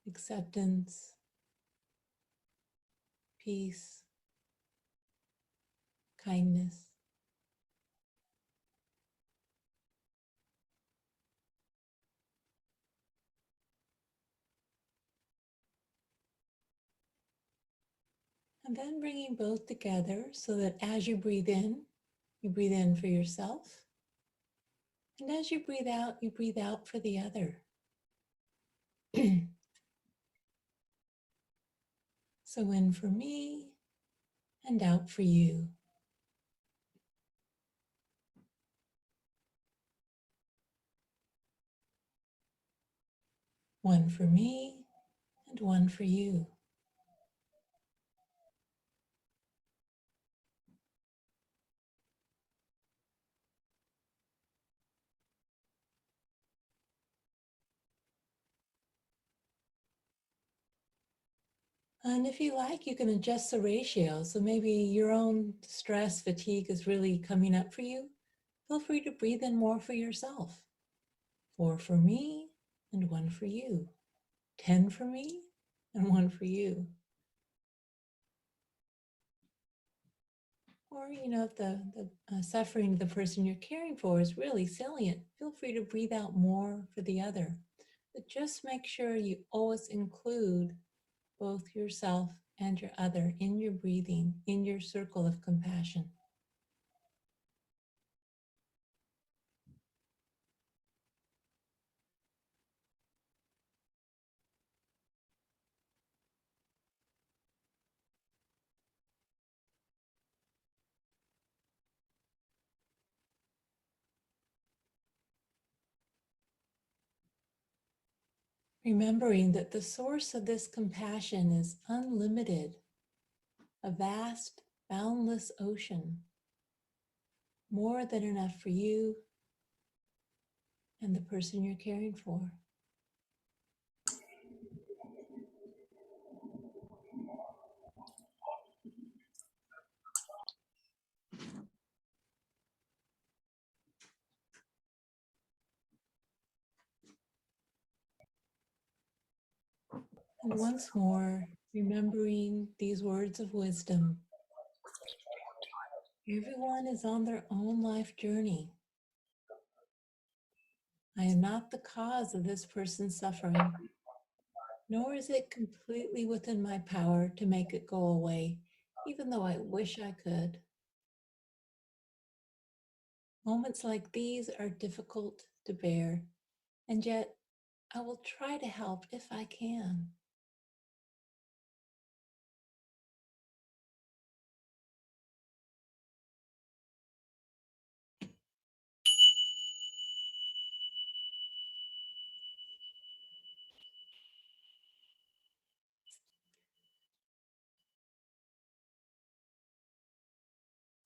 Acceptance, peace, kindness. And then bringing both together so that as you breathe in for yourself. And as you breathe out for the other. So in for me and out for you. One for me and one for you. And if you like, you can adjust the ratio. So maybe your own stress, fatigue is really coming up for you. Feel free to breathe in more for yourself. 4 for me and 1 for you. 10 for me and 1 for you. Or, if the suffering of the person you're caring for is really salient, feel free to breathe out more for the other. But just make sure you always include both yourself and your other in your breathing, in your circle of compassion. Remembering that the source of this compassion is unlimited, a vast, boundless ocean, more than enough for you and the person you're caring for. And once more, remembering these words of wisdom. Everyone is on their own life journey. I am not the cause of this person's suffering, nor is it completely within my power to make it go away, even though I wish I could. Moments like these are difficult to bear, and yet I will try to help if I can.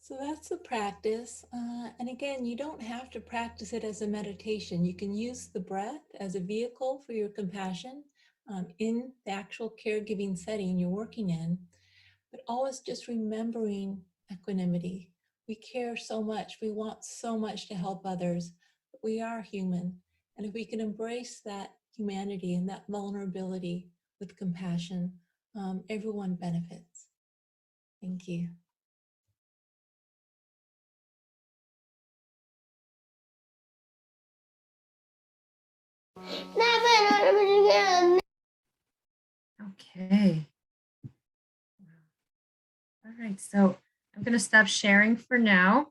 So that's the practice. And again, you don't have to practice it as a meditation. You can use the breath as a vehicle for your compassion in the actual caregiving setting you're working in, but always just remembering equanimity. We care so much. We want so much to help others, but we are human. And if we can embrace that humanity and that vulnerability with compassion, everyone benefits. Thank you. Okay. All right, so I'm going to stop sharing for now.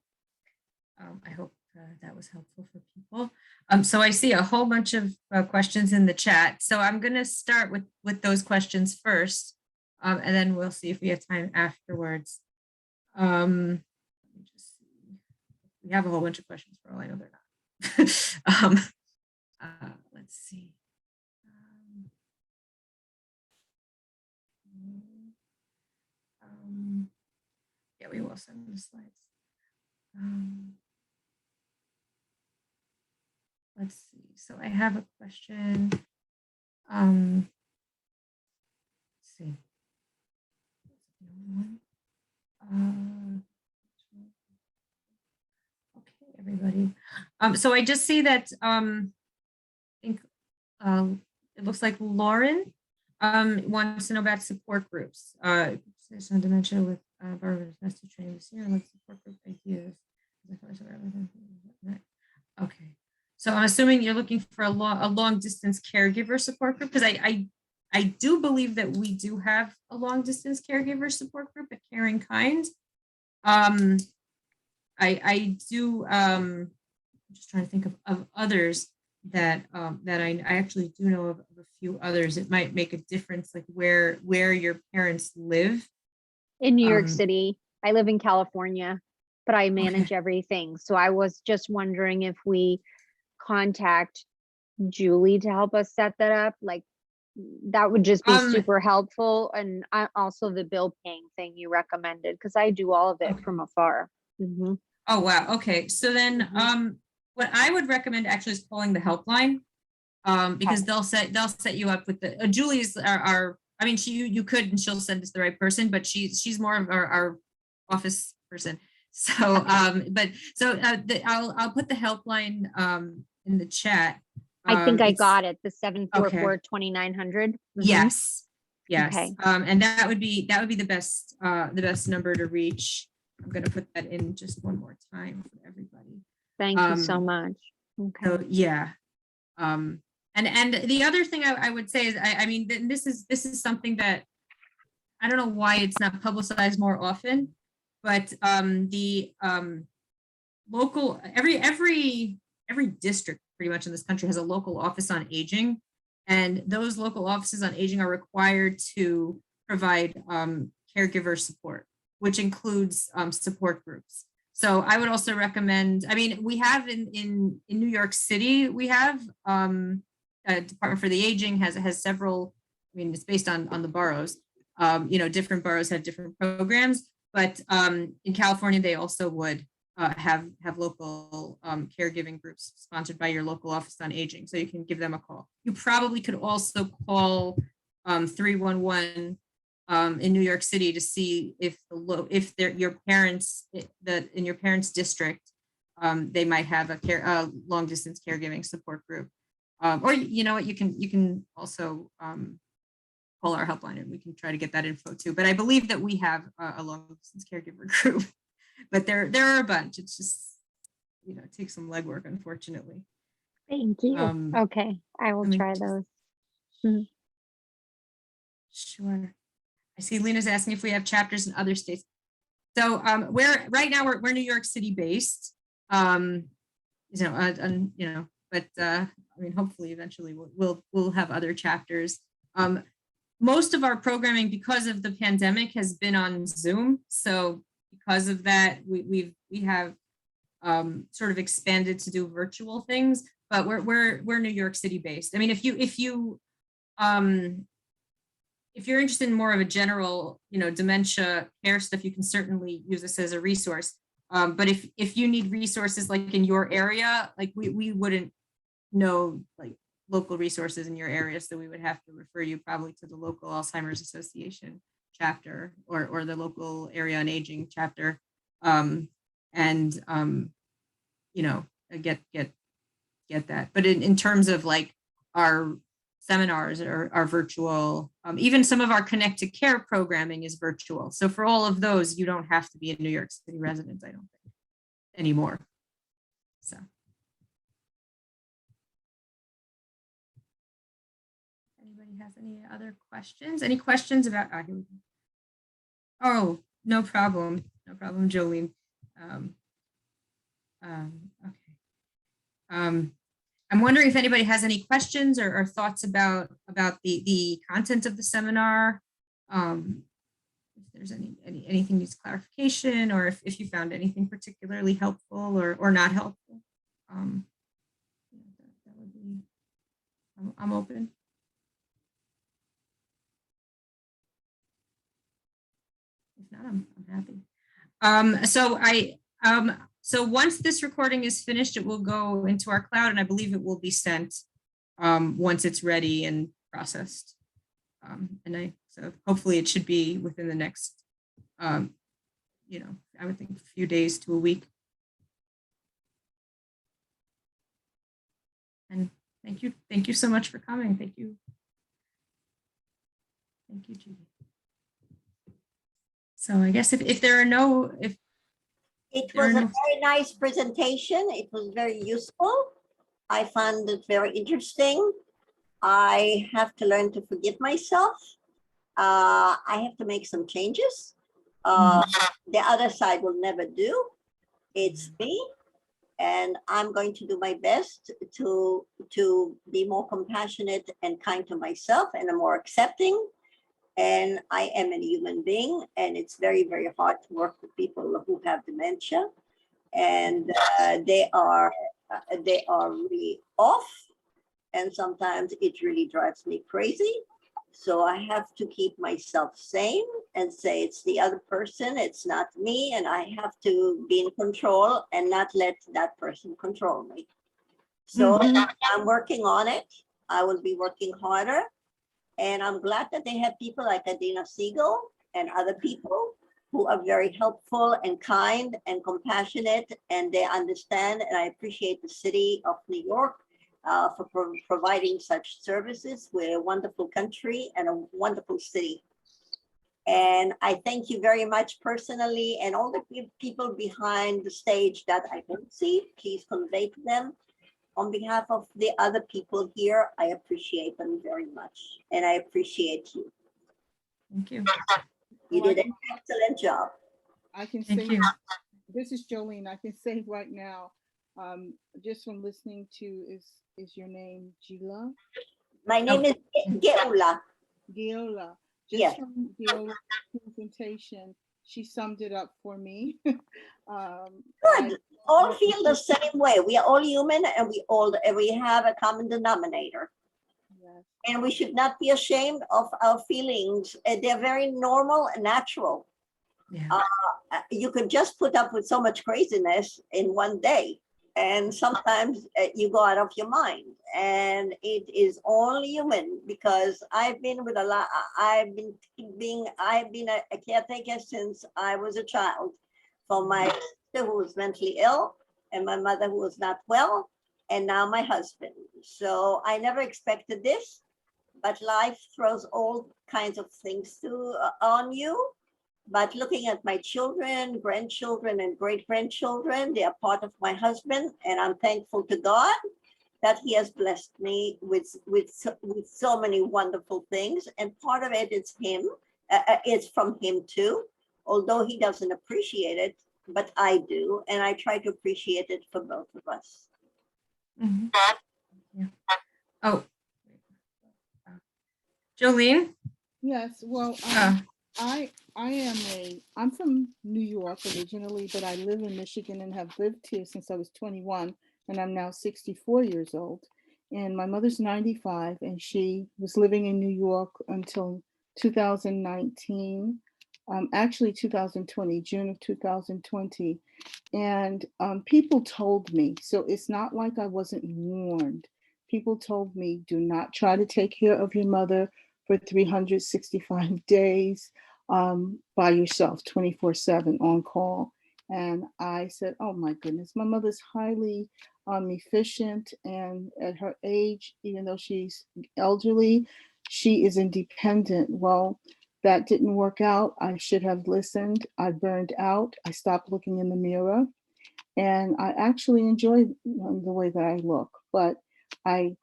I hope that was helpful for people. So I see a whole bunch of questions in the chat. So I'm going to start with those questions first, and then we'll see if we have time afterwards. Let me just see. We have a whole bunch of questions for all I know they're not. Let's see. Yeah, we will send the slides. Let's see. So I have a question. Let's see. Okay, everybody. So I just see that I think it looks like Lauren wants to know about support groups. Some dementia with Barbara's master training this year, like support group ideas. Okay. So I'm assuming you're looking for a long distance caregiver support group, because I do believe that we do have a long distance caregiver support group at Caring Kind. I do I'm just trying to think of others that that I actually do know of a few others. It might make a difference, like where your parents live. In New York Um, City. I live in California, but I manage Okay. everything. So I was just wondering if we contact Julie to help us set that up. Like that would just be Um, super helpful. And also the bill paying thing you recommended, because I do all of it okay. from afar. Mhm. Oh, wow. Okay. So then, Mhm. what I would recommend actually is calling the helpline, because they'll set you up with the Julie's our I mean, you could, and she'll send us the right person, but she's more of our office person. So, I'll put the helpline in the chat. I think I It's got it. The okay. 744-2900. Yes. Yes. Okay. And that would be the best number to reach. I'm going to put that in just one more time for everybody. Thank you so much. Okay. So yeah. And the other thing I would say is, I mean, this is something that I don't know why it's not publicized more often, but the local, every district pretty much in this country has a local office on aging, and those local offices on aging are required to provide caregiver support, which includes support groups. So I would also recommend, I mean, we have in New York City, we have a Department for the Aging has several, I mean, it's based on the boroughs. Different boroughs have different programs, but in California, they also would have local caregiving groups sponsored by your local office on aging. So you can give them a call. You probably could also call 311 in New York City to see if your parents that in your parents' district, they might have a long distance caregiving support group. Or you know what, you can also call our helpline and we can try to get that info too. But I believe that we have a long distance caregiver group. But there are a bunch. It's just, it takes some legwork, unfortunately. Thank you. Okay. I will try those. Mhm. Sure. I see Lena's asking if we have chapters in other states. So right now we're New York City based. But I mean, hopefully eventually we'll have other chapters. Most of our programming, because of the pandemic, has been on Zoom. So because of that, we have sort of expanded to do virtual things, but we're New York City based. I mean, if you're interested in more of a general, dementia care stuff, you can certainly use this as a resource. But if you need resources like in your area, like we wouldn't know like local resources in your area, so we would have to refer you probably to the local Alzheimer's Association chapter or the local area on aging chapter, and get that. But in terms of like our seminars or our virtual, even some of our Connect to Care programming is virtual. So for all of those, you don't have to be a New York City resident, I don't think, anymore. So. Anybody has any other questions? Any questions about, oh, no problem. No problem, Jolene. Okay. I'm wondering if anybody has any questions or thoughts about the content of the seminar. If there's anything needs clarification, or if you found anything particularly helpful or not helpful. That would be, I'm open. If not, I'm happy. So once this recording is finished, it will go into our cloud, and I believe it will be sent once it's ready and processed. So hopefully it should be within the next, I would think a few days to a week. And thank you so much for coming. Thank you, Judy. So I guess if there are no, it was a very nice presentation. It was very useful. I found it very interesting. I have to learn to forgive myself. I have to make some changes. The other side will never do. It's me. and I'm going to do my best to be more compassionate and kind to myself and more accepting. And I am a human being, and it's very, very hard to work with people who have dementia, and they are really off, and sometimes it really drives me crazy. So I have to keep myself sane and say it's the other person, it's not me, and I have to be in control and not let that person control me. So I'm working on it. I will be working harder. And I'm glad that they have people like Adina Siegel and other people who are very helpful and kind and compassionate, and they understand. And I appreciate the city of New York for providing such services. We're a wonderful country and a wonderful city. And I thank you very much personally, and all the people behind the stage that I don't see, please convey to them. On behalf of the other people here, I appreciate them very much. And I appreciate you. Thank you. You Well, did an excellent job. I can Thank say, you. this is Jolene. I can say right now, just from listening to, is your name Gila? My name is Geula. Giola. Just Yes. from Giola's presentation, she summed it up for me. Good. All feel the same way. We are all human, and we have a common denominator. Yes. And we should not be ashamed of our feelings. They're very normal and natural. Yeah. You could just put up with so much craziness in one day, and sometimes you go out of your mind, and it is only human. Because I've been with a lot. I've been a caretaker since I was a child, for my sister who was mentally ill, and my mother who was not well, and now my husband. So I never expected this, but life throws all kinds of things on you. But looking at my children, grandchildren, and great-grandchildren, they are part of my husband, and I'm thankful to God that He has blessed me with so many wonderful things. And part of it is Him. It's from Him too, although He doesn't appreciate it, but I do, and I try to appreciate it for both of us. Mhm. Yeah. Oh, Jolene. Yes. Well, I'm from New York originally, but I live in Michigan and have lived here since I was 21, and I'm now 64 years old. And my mother's 95, and she was living in New York until 2019, actually 2020, June of 2020. And people told me, so it's not like I wasn't warned. People told me, do not try to take care of your mother for 365 days by yourself, 24/7 on call. And I said, oh my goodness, my mother's highly efficient, and at her age, even though she's elderly, she is independent. Well, that didn't work out. I should have listened. I burned out. I stopped looking in the mirror, and I actually enjoy the way that I look. But I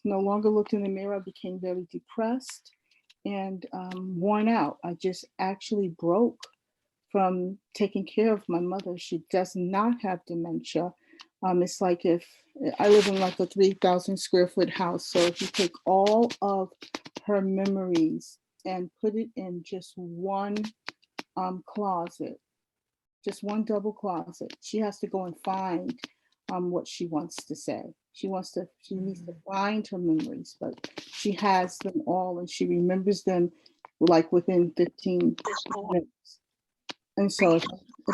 no longer looked in the mirror. I became very depressed and worn out. I just actually broke from taking care of my mother. She does not have dementia. It's like if I live in like a 3,000 square foot house. So if you take all of her memories and put it in just one closet, just one double closet, she has to go and find what she wants to say. She needs to find her memories, but she has them all, and she remembers them like within 15 minutes. And so if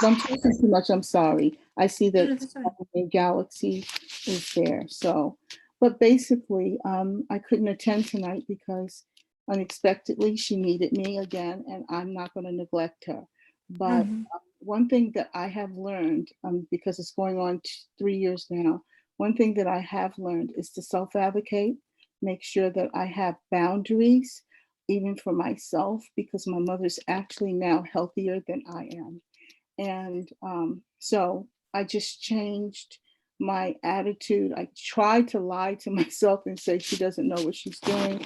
I'm talking too much, I'm sorry. I see that the galaxy is there. So, but basically, I couldn't attend tonight because unexpectedly she needed me again, and I'm not going to neglect her. But one thing that I have learned, because it's going on 3 years now, one thing that I have learned is to self-advocate, make sure that I have boundaries, even for myself, because my mother's actually now healthier than I am. And so I just changed my attitude. I tried to lie to myself and say she doesn't know what she's doing.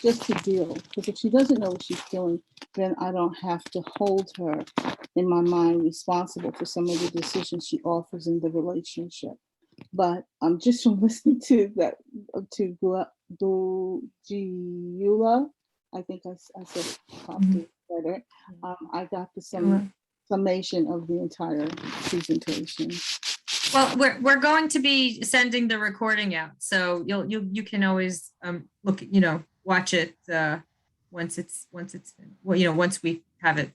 just to deal. Because if she doesn't know what she's feeling, then I don't have to hold her in my mind responsible for some of the decisions she offers in the relationship. But just from listening to that, to Giula, I think I said properly better. I got the summation of the entire presentation. Well, we're going to be sending the recording out, so you can always look, watch it once it's once we have it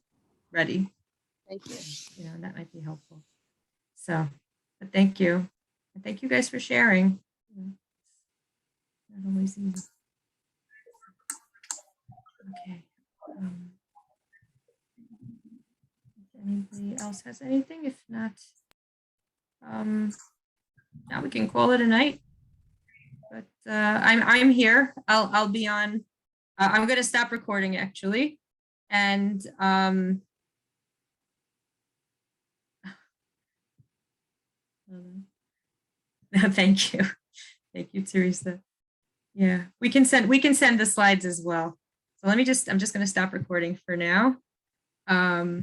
ready. Thank you. That might be helpful. So, but thank you. And thank you guys for sharing. Not always easy. Okay. If anybody else has anything, if not, now we can call it a night. But I'm here. I'll be on. I'm going to stop recording actually, and thank you, Teresa. Yeah, we can send the slides as well. So I'm just going to stop recording for now.